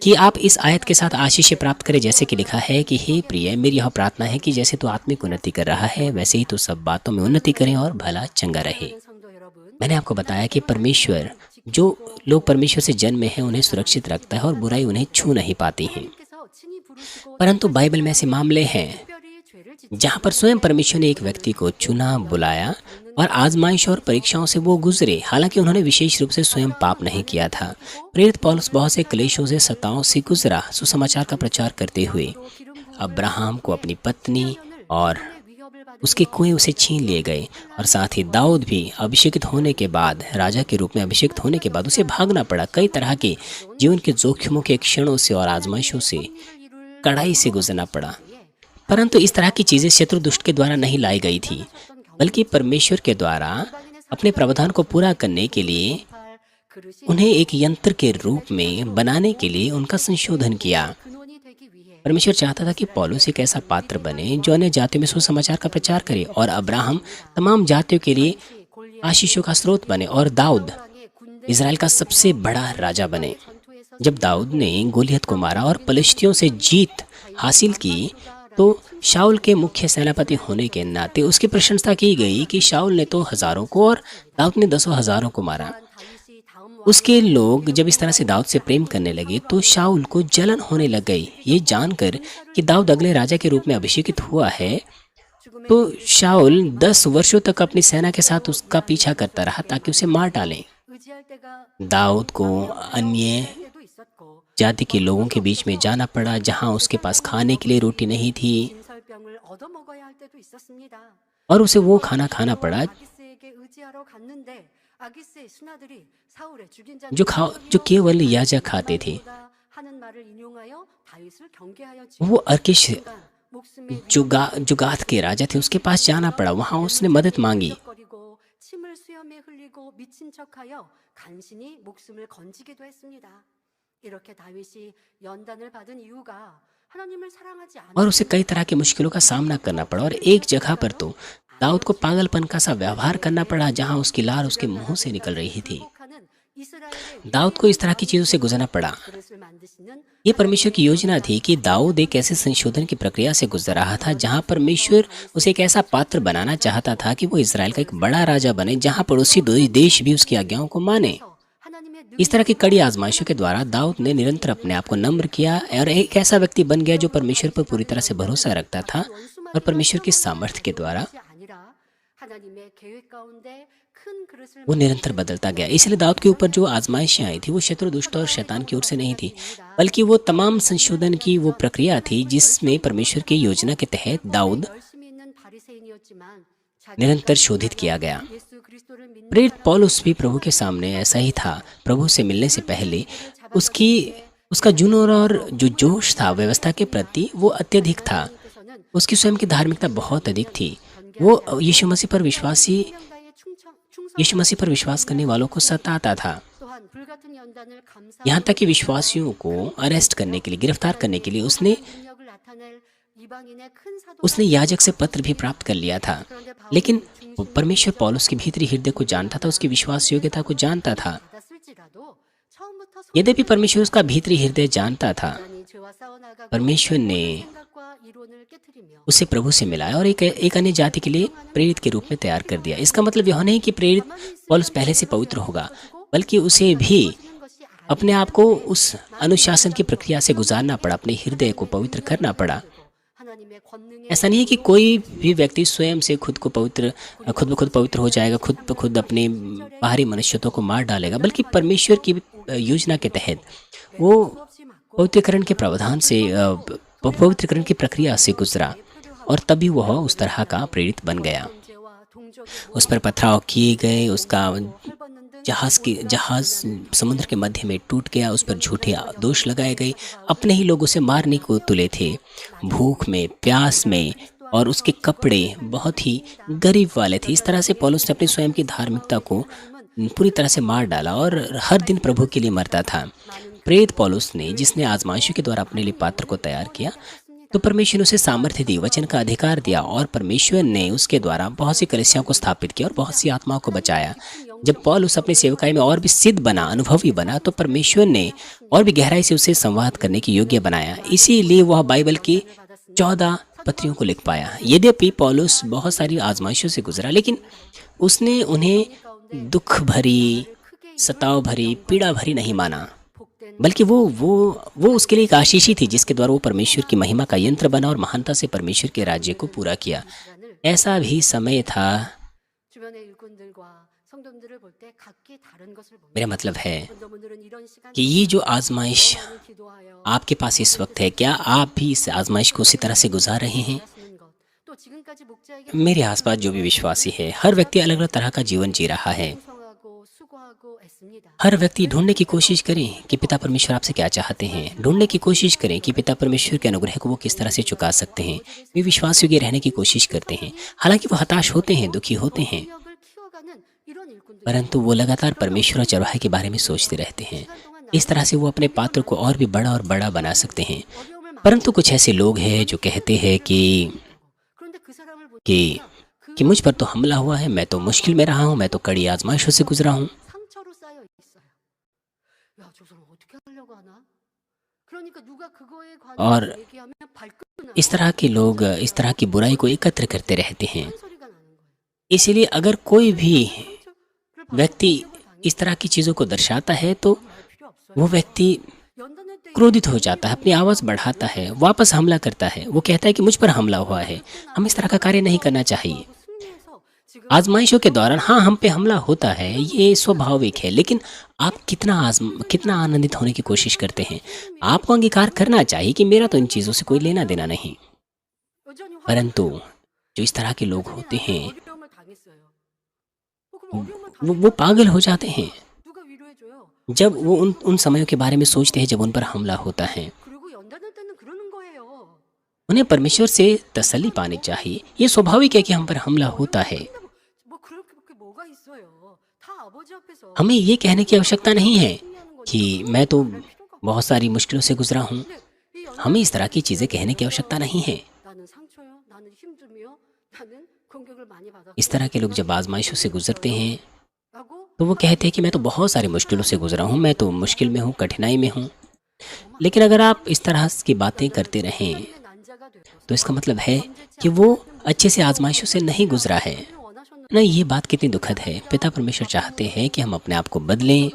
कि आप इस आयत के साथ आशीष प्राप्त करें, जैसे कि लिखा है कि हे प्रिय, मेरी यह प्रार्थना है कि जैसे तू आत्मिक उन्नति कर रहा है, वैसे ही तो सब बातों में उन्नति करें और भला चंगा रहे। 성도 여러분 मैंने आपको बताया कि परमेश्वर, जो लोग परमेश्वर से जन्म में हैं, उन्हें सुरक्षित रखता है और बुराई उन्हें छू नहीं पाती है। 께서 친히 부르시고 परंतु बाइबल में ऐसे मामले हैं 특별히 죄를 짓 जहाँ पर स्वयं परमेश्वर ने एक व्यक्ति को चुना, बुलाया और आजमाइश और परीक्षाओं से वो गुजरे, हालांकि उन्होंने विशेष रूप से स्वयं पाप नहीं किया था। प्रेरित पौलुस बहुत से क्लेशों से, सताओं से गुजरा, सुसमाचार का प्रचार करते हुए। अब्राहम को अपनी पत्नी और 위협을 받은 उसके कुएं उसे छीन लिए गए और साथ ही दाऊद भी अभिषेकित होने के बाद, राजा के रूप में अभिषेकित होने के बाद उसे भागना पड़ा। कई तरह के जीवन के जोखिमों के क्षणों से और आजमाइशों से, 이룰 कड़ाई से गुजरना पड़ा। परंतु इस तरह की चीजें शत्रु दुष्ट के द्वारा नहीं लाई गई थी, बल्कि परमेश्वर के द्वारा अपने प्रावधान को पूरा करने के लिए 할 그릇이 उन्हें एक यंत्र के रूप में बनाने के लिए उनका संशोधन किया। 근원이 되기 위해 परमेश्वर चाहता था कि पौलुस एक ऐसा पात्र बने जो अन्य जातियों में सुसमाचार का प्रचार करे, और अब्राहम तमाम जातियों के लिए 골리앗 आशीषों का स्रोत बने, और दाऊद 왕의 군대 इज़राइल का सबसे बड़ा राजा बने। 전투에서 जब दाऊद ने गोलियत को मारा और पलिश्तियों से जीत हासिल की, तो शाऊल के मुख्य सेनापति होने के नाते उसकी प्रशंसा की गई कि शाऊल ने तो हजारों को और दाऊद ने 10,000 को मारा। 다윗이 다음 उसके लोग जब इस तरह से दाऊद से प्रेम करने लगे तो शाऊल को जलन होने लग गई। ये जानकर कि दाऊद अगले राजा के रूप में अभिषेकित हुआ है, तो शाऊल 10 वर्षों तक अपनी सेना के साथ उसका पीछा करता रहा ताकि उसे मार डालें। 의지할 때가 दाऊद को अन्य 때도 있었고 जाति के लोगों के बीच में जाना पड़ा जहां उसके पास खाने के लिए रोटी नहीं थी, 진설병을 얻어 먹어야 할 때도 있었습니다. और उसे वो खाना खाना पड़ा 아기스에게 의지하러 갔는데 아기스의 신하들이 사울의 죽인 자 जो केवल याजक खाते थे। 하는 말을 인용하여 다윗을 경계하여 वो अर्किश जो गाथ के राजा थे उसके पास जाना पड़ा, वहां उसने मदद मांगी। 거리고 침을 수염에 흘리고 미친 척하여 간신히 목숨을 건지기도 했습니다. 이렇게 다윗이 연단을 받은 이유가 하나님을 사랑하지 और उसे कई तरह की मुश्किलों का सामना करना पड़ा, और एक जगह पर तो दाऊद को पागलपन का सा व्यवहार करना पड़ा, जहां उसकी लार उसके मुंह से निकल रही थी। दाऊद को इस तरह की चीजों से गुजरना पड़ा। ये परमेश्वर की योजना थी कि दाऊद एक ऐसे संशोधन की प्रक्रिया से गुजर रहा था जहां परमेश्वर उसे एक ऐसा पात्र बनाना चाहता था कि वो इजराइल का एक बड़ा राजा बने, जहां पड़ोसी देश भी उसकी आज्ञाओं को माने। इस तरह की कड़ी आजमाइशों के द्वारा दाऊद ने निरंतर अपने आप को नम्र किया और एक ऐसा व्यक्ति बन गया जो परमेश्वर पर पूरी तरह से भरोसा रखता था, और परमेश्वर की सामर्थ्य के द्वारा वो निरंतर बदलता गया। इसलिए दाऊद के ऊपर जो आजमाइशें आई थी वो शत्रु, दुष्ट और शैतान की ओर से नहीं थी, बल्कि वो तमाम संशोधन की वो प्रक्रिया थी जिसमें परमेश्वर की योजना के तहत दाऊद निरंतर शोधित किया गया। प्रेरित पौलुस भी प्रभु के सामने ऐसा ही था। प्रभु से मिलने से पहले उसका जुनून और जो जोश था व्यवस्था के प्रति वो अत्यधिक था। उसकी स्वयं की धार्मिकता बहुत अधिक थी। वो यीशु मसीह पर विश्वास करने वालों को सताता था। यहाँ तक कि विश्वासियों को अरेस्ट करने के लिए, गिरफ्तार करने के लिए उसने याजक से पत्र भी प्राप्त कर लिया था। लेकिन परमेश्वर पौलुस के भीतरी हृदय को जानता था, उसकी विश्वास योग्यता को जानता था। यद्यपि परमेश्वर उसका भीतरी हृदय जानता था, परमेश्वर ने उसे प्रभु से मिलाया और एक अन्य जाति के लिए प्रेरित के रूप में तैयार कर दिया। इसका मतलब यह नहीं कि प्रेरित पौलुस पहले से पवित्र होगा, बल्कि उसे भी अपने आप को उस अनुशासन की प्रक्रिया से गुजारना पड़ा, अपने हृदय को पवित्र करना पड़ा। ऐसा नहीं है कि कोई भी व्यक्ति स्वयं से खुद ब खुद पवित्र हो जाएगा, खुद ब खुद अपने बाहरी मनुष्यत्व को मार डालेगा, बल्कि परमेश्वर की योजना के तहत वो पवित्रीकरण के प्रावधान से, पवित्रीकरण की प्रक्रिया से गुजरा, और तभी वह उस तरह का प्रेरित बन गया। उस पर पथराव किए गए, उसका जहाज समुद्र के मध्य में टूट गया, उस पर झूठे दोष लगाए गए, अपने ही लोग उसे मारने को तुले थे, भूख में, प्यास में, और उसके कपड़े बहुत ही गरीब वाले थे। इस तरह से पौलुस ने अपनी स्वयं की धार्मिकता को पूरी तरह से मार डाला और हर दिन प्रभु के लिए मरता था। प्रेरित पौलुस ने, जिसने आजमाइशों के द्वारा अपने लिए पात्र को तैयार किया, तो परमेश्वर ने उसे सामर्थ्य दी, वचन का अधिकार दिया, और परमेश्वर ने उसके द्वारा बहुत सी कलीसियाओं को स्थापित किया और बहुत सी आत्माओं को बचाया। जब पौलुस अपनी सेवकाई में और भी सिद्ध बना, अनुभवी बना, तो परमेश्वर ने और भी गहराई से उसे संवाद करने की योग्य बनाया। इसीलिए वह बाइबल की 14 पत्रियों को लिख पाया। यद्यपि पौलुस बहुत सारी आजमाइशों से गुजरा, लेकिन उसने उन्हें दुख भरी, सताव भरी, पीड़ा भरी नहीं माना, बल्कि वो उसके लिए एक आशीष ही थी, जिसके द्वारा वो परमेश्वर की महिमा का यंत्र बना और महानता से परमेश्वर के राज्य को पूरा किया। ऐसा भी समय था, मेरा मतलब है कि ये जो आजमाइश आपके पास इस वक्त है, क्या आप भी इस आजमाइश को उसी तरह से गुजार रहे हैं? मेरे आसपास जो भी विश्वासी है, हर व्यक्ति अलग अलग तरह का जीवन जी रहा है। हर व्यक्ति ढूंढने की कोशिश करें कि पिता परमेश्वर आपसे क्या चाहते हैं। ढूंढने की कोशिश करें कि पिता परमेश्वर के अनुग्रह को वो किस तरह से चुका सकते हैं। वे विश्वास योग्य रहने की कोशिश करते हैं, हालांकि वो हताश होते हैं, दुखी होते हैं, परंतु वो लगातार परमेश्वर और चरवाहे के बारे में सोचते रहते हैं। इस तरह से वो अपने पात्र को और भी बड़ा और बड़ा बना सकते हैं। परंतु कुछ ऐसे लोग हैं जो कहते हैं कि मुझ पर तो हमला हुआ है, मैं तो मुश्किल में रहा हूँ, मैं तो कड़ी आजमाइशों से गुजरा हूँ। और इस तरह के लोग इस तरह की बुराई को एकत्र करते रहते हैं। इसीलिए अगर कोई भी व्यक्ति इस तरह की चीज़ों को दर्शाता है तो वो व्यक्ति क्रोधित हो जाता है, अपनी आवाज़ बढ़ाता है, वापस हमला करता है। वो कहता है कि मुझ पर हमला हुआ है, हम इस तरह का कार्य नहीं करना चाहिए। आजमाइशों के दौरान हाँ, हम पे हमला होता है, ये स्वाभाविक है, लेकिन आप कितना आनंदित होने की कोशिश करते हैं। आपको अंगीकार करना चाहिए कि मेरा तो इन चीज़ों से कोई लेना देना नहीं। परंतु जो इस तरह के लोग होते हैं वो पागल हो जाते हैं जब वो उन समयों के बारे में सोचते हैं जब उन पर हमला होता है। उन्हें परमेश्वर से तसल्ली पानी चाहिए। ये स्वाभाविक है कि हम पर हमला होता है। 뭐 그렇게 뭐가 있어요. 다 아버지 앞에서 हमें ये कहने की आवश्यकता नहीं है कि मैं तो बहुत सारी मुश्किलों से गुजरा हूँ। हमें इस तरह की चीज़ें कहने की आवश्यकता नहीं है। 나는 상처요. 나는 힘듦이요. 나는 공격을 많이 받았고 इस तरह के लोग जब आजमाइशों से गुजरते हैं 하고 तो वो कहते हैं कि मैं तो बहुत सारी मुश्किलों से गुजरा हूँ, मैं तो मुश्किल में हूँ, कठिनाई में हूँ। लेकिन अगर आप इस तरह की बातें करते रहें 난자가 되고 तो इसका मतलब है कि वो अच्छे से आजमाइशों से नहीं गुजरा है। 원하셨는데 ना, ये बात कितनी दुखद है। पिता परमेश्वर चाहते हैं कि हम अपने आप को बदलें,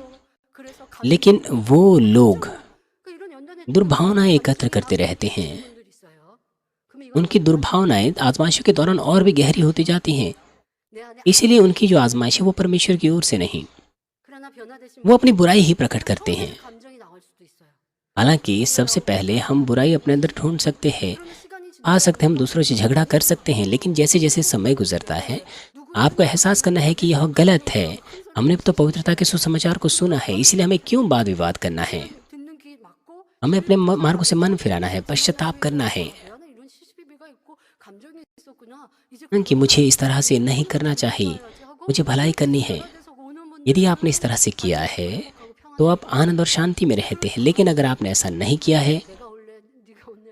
그래서 लेकिन वो लोग 이런 연단에 दुर्भावनाएं एकत्र करते रहते हैं। 분들 있어요. 그럼 이거 उनकी दुर्भावनाएं आजमाइशों के दौरान और भी गहरी होती जाती हैं। 내 안에 इसीलिए उनकी जो आजमाइश है वो परमेश्वर की ओर से नहीं, 그러나 변화되신 वो अपनी बुराई ही प्रकट करते हैं। 감정이 나올 수도 있어요. हालांकि सबसे पहले हम बुराई अपने अंदर ढूंढ सकते हैं, 그러면 시간이 आ सकते हैं, हम दूसरों से झगड़ा कर सकते हैं, लेकिन जैसे जैसे समय गुजरता है आपको एहसास करना है कि यह गलत है। हमने तो पवित्रता के सुसमाचार को सुना है, इसलिए हमें क्यों वाद विवाद करना है। 듣는 귀 막고 हमें अपने मार्गों से मन फिराना है, पश्चाताप करना है 내 안에 이런 시시비비가 있고 감정이 있었구나. 이제 कि मुझे इस तरह से नहीं करना चाहिए, मुझे भलाई करनी है। 그래서 오는 분들 यदि आपने इस तरह से किया है तो आप आनंद और शांति में रहते हैं, लेकिन अगर आपने ऐसा नहीं किया है 내가 올래 네가 올래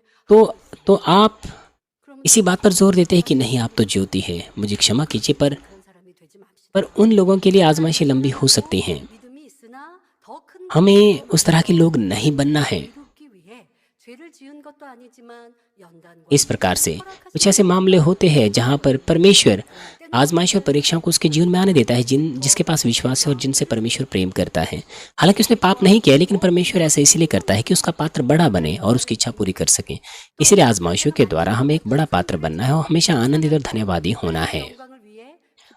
तो आप इसी बात पर जोर देते हैं कि नहीं, आप तो ज्योति है, मुझे क्षमा कीजिए। 그런 사람이 되지 맙시다. पर उन लोगों के लिए आजमाइशें लंबी हो सकती हैं। 믿음이 있으나 더 큰 हमें उस तरह के लोग नहीं बनना है। 이루기 위해 죄를 지은 것도 아니지만 연단과 इस प्रकार से कुछ ऐसे मामले होते हैं जहाँ पर परमेश्वर आजमाइश और परीक्षाओं को उसके जीवन में आने देता है, जिसके पास विश्वास है और जिनसे परमेश्वर प्रेम करता है। हालांकि उसने पाप नहीं किया, लेकिन परमेश्वर ऐसा इसलिए करता है कि उसका पात्र बड़ा बने और उसकी इच्छा पूरी कर सके। इसलिए आजमाइशों के द्वारा हमें एक बड़ा पात्र बनना है और हमेशा आनंदित और धन्यवादी होना है। 영광을 위해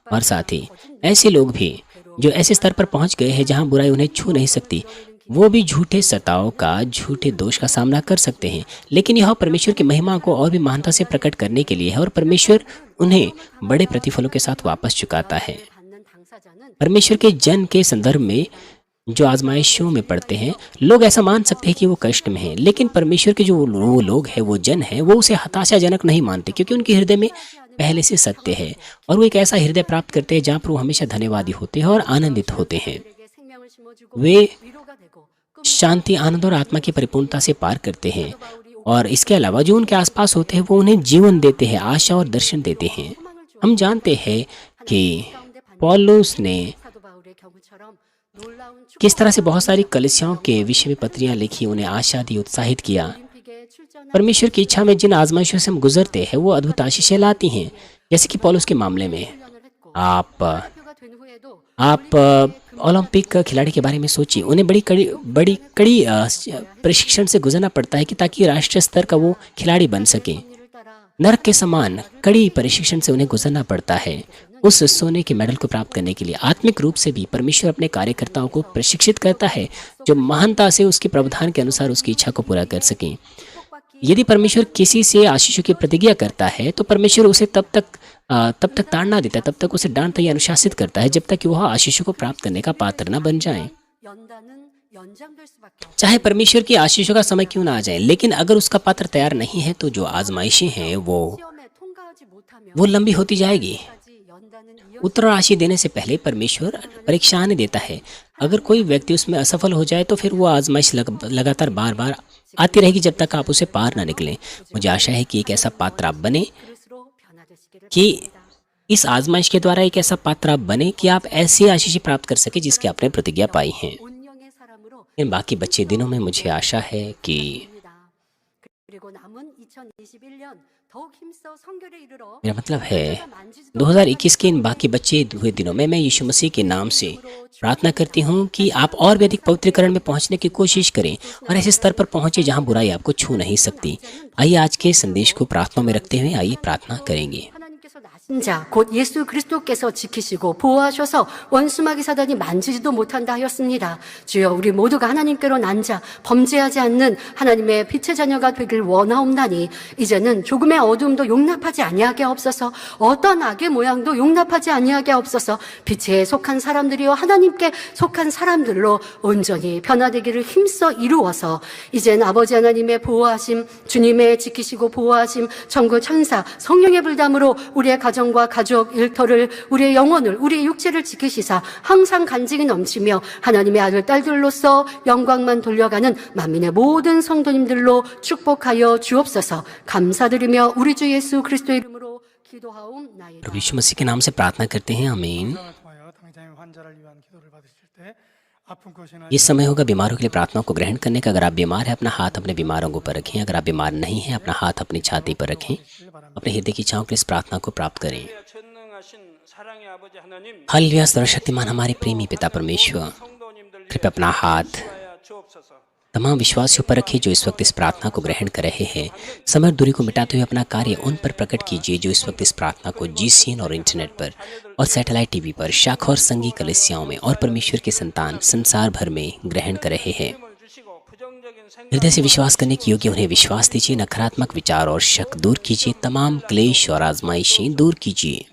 और साथ ही ऐसे लोग भी जो ऐसे स्तर पर पहुंच गए हैं जहां बुराई उन्हें छू नहीं सकती, वो भी झूठे सताव का, झूठे दोष का सामना कर सकते हैं, लेकिन यह परमेश्वर की महिमा को और भी महानता से प्रकट करने के लिए है और परमेश्वर उन्हें बड़े प्रतिफलों के साथ वापस चुकाता है। 받는 당사자는 परमेश्वर के जन के संदर्भ में जो आजमाइशों में पड़ते हैं, लोग ऐसा मान सकते हैं कि वो कष्ट में हैं, लेकिन परमेश्वर के जो वो लोग हैं, वो जन हैं, वो उसे हताशाजनक नहीं मानते, क्योंकि उनके हृदय में पहले से सत्य है और वो एक ऐसा हृदय प्राप्त करते हैं जहाँ पर वो हमेशा धन्यवादी होते हैं और आनंदित होते हैं। 그들에게 생명을 심어주고 वे 위로가 되고 शांति, आनंद और आत्मा की परिपूर्णता से पार करते हैं और इसके अलावा जो उनके आसपास होते हैं वो उन्हें जीवन देते हैं, आशा और दर्शन देते हैं। हम जानते हैं कि पौलुस ने 사도 바울의 경우처럼 놀라운 किस तरह से बहुत सारी कलीसियाओं के विषय में पत्रियां लिखी, उन्हें आशा दी, उत्साहित किया। 올림픽에 출전한 परमेश्वर की इच्छा में जिन आजमाइशों से हम गुजरते हैं वो अद्भुत आशीषें लाती हैं। जैसे कि पौलुस के मामले में 훈련을 했고 आप 대표가 된 후에도 ओलंपिक खिलाड़ी के बारे में सोचिए। उन्हें बड़ी कड़ी प्रशिक्षण से गुजरना पड़ता है कि ताकि राष्ट्रीय स्तर का वो खिलाड़ी बन सके। 이를 따라 नरक के समान कड़ी प्रशिक्षण से उन्हें गुजरना पड़ता है उस सोने के मेडल को प्राप्त करने के लिए। आत्मिक रूप से भी परमेश्वर अपने कार्यकर्ताओं को प्रशिक्षित करता है जो महानता से उसके प्रावधान के अनुसार उसकी इच्छा को पूरा कर सकें। यदि परमेश्वर किसी से आशीषों की प्रतिज्ञा करता है तो परमेश्वर उसे तब तक ताड़ना देता है, तब तक उसे डांटता या अनुशासित करता है जब तक कि वह आशीषों को प्राप्त करने का पात्र न बन जाए। 연단은 연장될 수밖에 없고 चाहे परमेश्वर की आशीषों का समय क्यों ना आ जाए, लेकिन अगर उसका पात्र तैयार नहीं है तो जो आजमाइशें हैं वो 시험에 통과하지 못하면 लंबी होती जाएगी। 까지 연단은 이어 उत्तर राशि देने से पहले परमेश्वर परीक्षा आने देता है। अगर कोई व्यक्ति उसमें असफल हो जाए तो फिर वो आजमाइश लगातार बार बार आती रहेगी जब तक आप उसे पार ना निकलें। मुझे आशा है कि एक ऐसा पात्र आप बने 그릇으로 변화되시기를 कि इस आजमाइश के द्वारा एक ऐसा पात्र आप बने कि आप ऐसी आशीष प्राप्त कर सके जिसकी आपने प्रतिज्ञा पाई है। 온영의 사람으로 इन बाकी बचे दिनों में मुझे आशा है कि 입니다. 그리고 남은 2021년 더욱 힘써 성결에 이르러 मेरा मतलब है 내가 만지지도 2021 के इन बाकी बचे हुए दिनों में मैं यीशु मसीह के नाम से प्रार्थना करती हूँ कि आप और भी अधिक पवित्रीकरण में पहुँचने की कोशिश करें और ऐसे स्तर पर पहुँचे जहाँ बुराई आपको छू नहीं सकती। आइए आज के संदेश को प्रार्थना में रखते हुए आइए प्रार्थना करेंगे। 하나님께서 나신 자, 곧 예수 그리스도께서 지키시고 보호하셔서 원수마귀 사단이 만지지도 못한다 하였습니다. 주여, 우리 모두가 하나님께로 난 자, 범죄하지 않는 하나님의 빛의 자녀가 되길 원하옵나니 이제는 조금의 어두움도 용납하지 아니하게 없어서 어떤 악의 모양도 용납하지 아니하게 없어서 빛에 속한 사람들이요 하나님께 속한 사람들로 온전히 변화되기를 힘써 이루어서 이젠 아버지 하나님의 보호하심, 주님의 지키시고 보호하심, 천국 천사, 성령의 불담으로 우리의 가정과 가족, 일터를, 우리의 영혼을, 우리의 육체를 지키시사 항상 간직이 넘치며 하나님의 아들, 딸들로서 영광만 돌려가는 만민의 모든 성도님들로 축복하여 주옵소서. 감사드리며 우리 주 예수 그리스도의 이름으로 기도하옵나이다. प्रभु यीशु मसीह के नाम से प्रार्थना करते हैं, आमीन। ये समय होगा बीमारों के लिए प्रार्थनाओं को ग्रहण करने का। अगर आप बीमार हैं, अपना हाथ अपने बीमारों के ऊपर रखें। अगर आप बीमार नहीं हैं, अपना हाथ अपनी छाती पर रखें। अपने हृदय की इच्छाओं के लिए इस प्रार्थना को प्राप्त करें। हालेलुया। सर्वशक्तिमान हमारे प्रेमी पिता परमेश्वर, कृपया अपना हाथ तमाम विश्वासियों पर रखिए जो इस वक्त इस प्रार्थना को ग्रहण कर रहे हैं। समय और दूरी को मिटाते हुए अपना कार्य उन पर प्रकट कीजिए जो इस वक्त इस प्रार्थना को GCN और इंटरनेट पर और सैटेलाइट टीवी पर, शाखा और संघीय कलीसियाओं में और परमेश्वर के संतान संसार भर में ग्रहण कर रहे हैं। हृदय से विश्वास करने के योग्य उन्हें विश्वास दीजिए। नकारात्मक विचार और शक दूर कीजिए। तमाम क्लेश और आजमाइशें दूर कीजिए।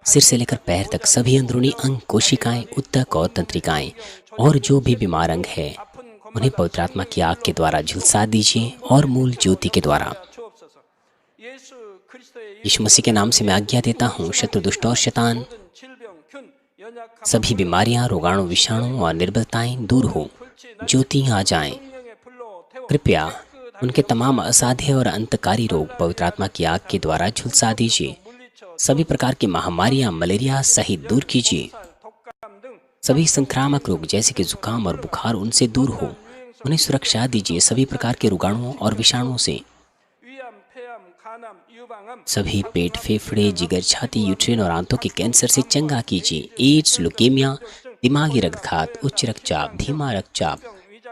सिर से लेकर पैर तक सभी अंदरूनी अंग, कोशिकाएं, उत्तक और तंत्रिकाएं और जो भी बीमार अंग है उन्हें पवित्र आत्मा की आग के द्वारा झुलसा दीजिए और मूल ज्योति के द्वारा। यीशु मसीह के नाम से मैं आज्ञा देता हूँ, शत्रु, दुष्ट और शैतान, सभी बीमारियां, रोगाणु, विषाणु और निर्बलताएं दूर हो, ज्योति आ जाएं। कृपया उनके तमाम असाध्य और अंतकारी रोग पवित्र आत्मा की आग के द्वारा झुलसा दीजिए। सभी प्रकार की महामारियां, मलेरिया सहित दूर कीजिए। सभी संक्रामक रोग जैसे कि जुकाम और बुखार उनसे दूर हो, उन्हें सुरक्षा दीजिए। सभी प्रकार के रोगाणुओं और विषाणुओं से, सभी पेट, फेफड़े, जिगर, छाती, यूट्रेन और आंतों के कैंसर से चंगा कीजिए। एड्स, लुकेमिया, दिमागी रक्तघात, उच्च रक्तचाप, धीमा रक्तचाप,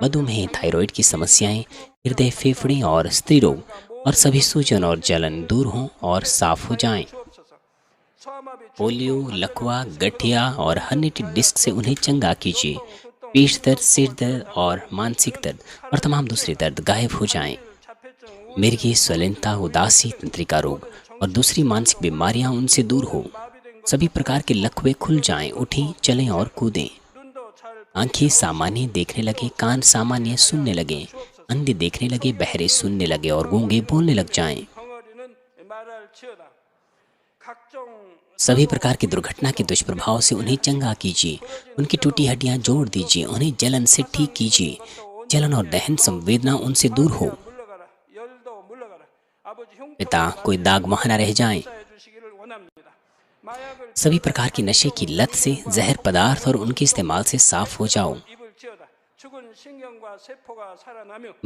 मधुमेह, थायराइड की समस्याएं, हृदय, फेफड़े और स्त्री रोग और सभी सूजन और जलन दूर हों और साफ हो जाएं। पोलियो, लकवा, गठिया और हर्निटेड डिस्क से उन्हें चंगा कीजिए। पेट दर्द, सिर दर्द और मानसिक दर्द और तमाम दूसरे दर्द गायब हो जाएं। मिर्गी, स्वलिनता, उदासी, तंत्रिका रोग और दूसरी मानसिक बीमारियां उनसे दूर हो। सभी प्रकार के लकवे खुल जाएं, उठें, चलें और कूदें। आंखें सामान्य देखने लगे, कान सामान्य सुनने लगे, अंधे देखने लगे, बहरे सुनने लगे और गूंगे बोलने लग जाएं। सभी प्रकार की दुर्घटना के दुष्प्रभाव से उन्हें चंगा कीजिए। उनकी टूटी हड्डियां जोड़ दीजिए। उन्हें जलन से ठीक कीजिए। जलन और दहन संवेदना उनसे दूर हो। पिता, कोई दाग वहां न रह जाएं। सभी प्रकार की नशे की लत से, जहर पदार्थ और उनके इस्तेमाल से साफ हो जाओ।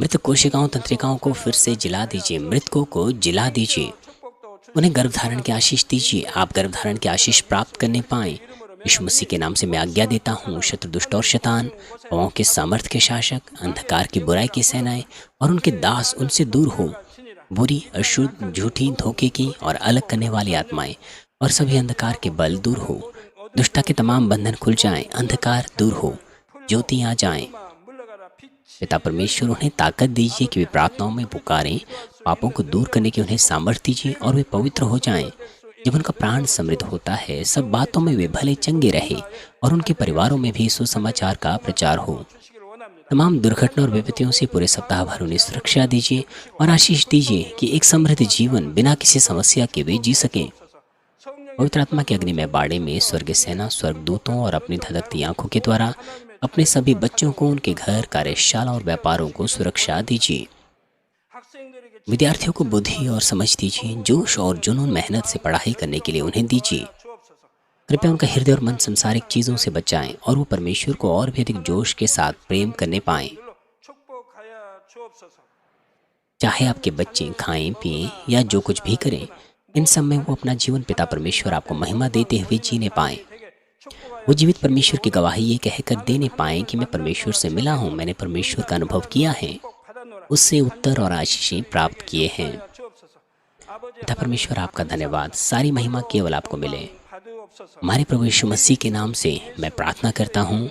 मृत कोशिकाओं, तंत्रिकाओं को फिर से जिला दीजिए। मृतकों को जिला दीजिए। उन्हें गर्भधारण की आशीष दीजिए। आप गर्भधारण की आशीष प्राप्त करने पाएं। यीशु मसीह के नाम से मैं आज्ञा देता हूँ, शत्रु, दुष्ट और शैतान, पापों के सामर्थ के शासक, अंधकार की बुराई की सेनाएं और उनके दास उनसे दूर हो। बुरी, अशुद्ध, झूठी, धोखे की और अलग करने वाली आत्माएं और सभी अंधकार के बल दूर हो। दुष्टता के तमाम बंधन खुल जाएं। अंधकार दूर हो, ज्योति आ जाएं। पिता परमेश्वर, उन्हें ताकत दीजिए कि वे प्रार्थनाओं में पुकारें। पापों को दूर करने की उन्हें सामर्थ्य दीजिए और वे पवित्र हो जाएं। जब उनका प्राण समृद्ध होता है, सब बातों में वे भले चंगे रहे और उनके परिवारों में भी सुसमाचार का प्रचार हो। तमाम दुर्घटना और विपत्तियों से पूरे सप्ताह भर उन्हें सुरक्षा दीजिए और आशीष दीजिए कि एक समृद्ध जीवन बिना किसी समस्या के वे जी सकें। पवित्र आत्मा के अग्निमय बाड़े में स्वर्गीय सेना, स्वर्गदूतों और अपनी धधकती आंखों के द्वारा अपने सभी बच्चों को, उनके घर, कार्यशाला और व्यापारों को सुरक्षा दीजिए। विद्यार्थियों को बुद्धि और समझ दीजिए। जोश और जुनून, मेहनत से पढ़ाई करने के लिए उन्हें दीजिए। कृपया उनका हृदय और मन संसारिक चीज़ों से बचाएं और वो परमेश्वर को और भी अधिक जोश के साथ प्रेम करने पाएं। चाहे आपके बच्चे खाएं, पिएं या जो कुछ भी करें, इन सब में वो अपना जीवन पिता परमेश्वर आपको महिमा देते हुए जीने पाएं। वो जीवित परमेश्वर की गवाही ये कहकर देने पाएं कि मैं परमेश्वर से मिला हूँ, मैंने परमेश्वर का अनुभव किया है, उससे उत्तर और आशीषें प्राप्त किए हैं। पिता परमेश्वर, आपका धन्यवाद। सारी महिमा केवल आपको मिले। हमारे प्रभु यीशु मसीह के नाम से मैं प्रार्थना करता हूँ,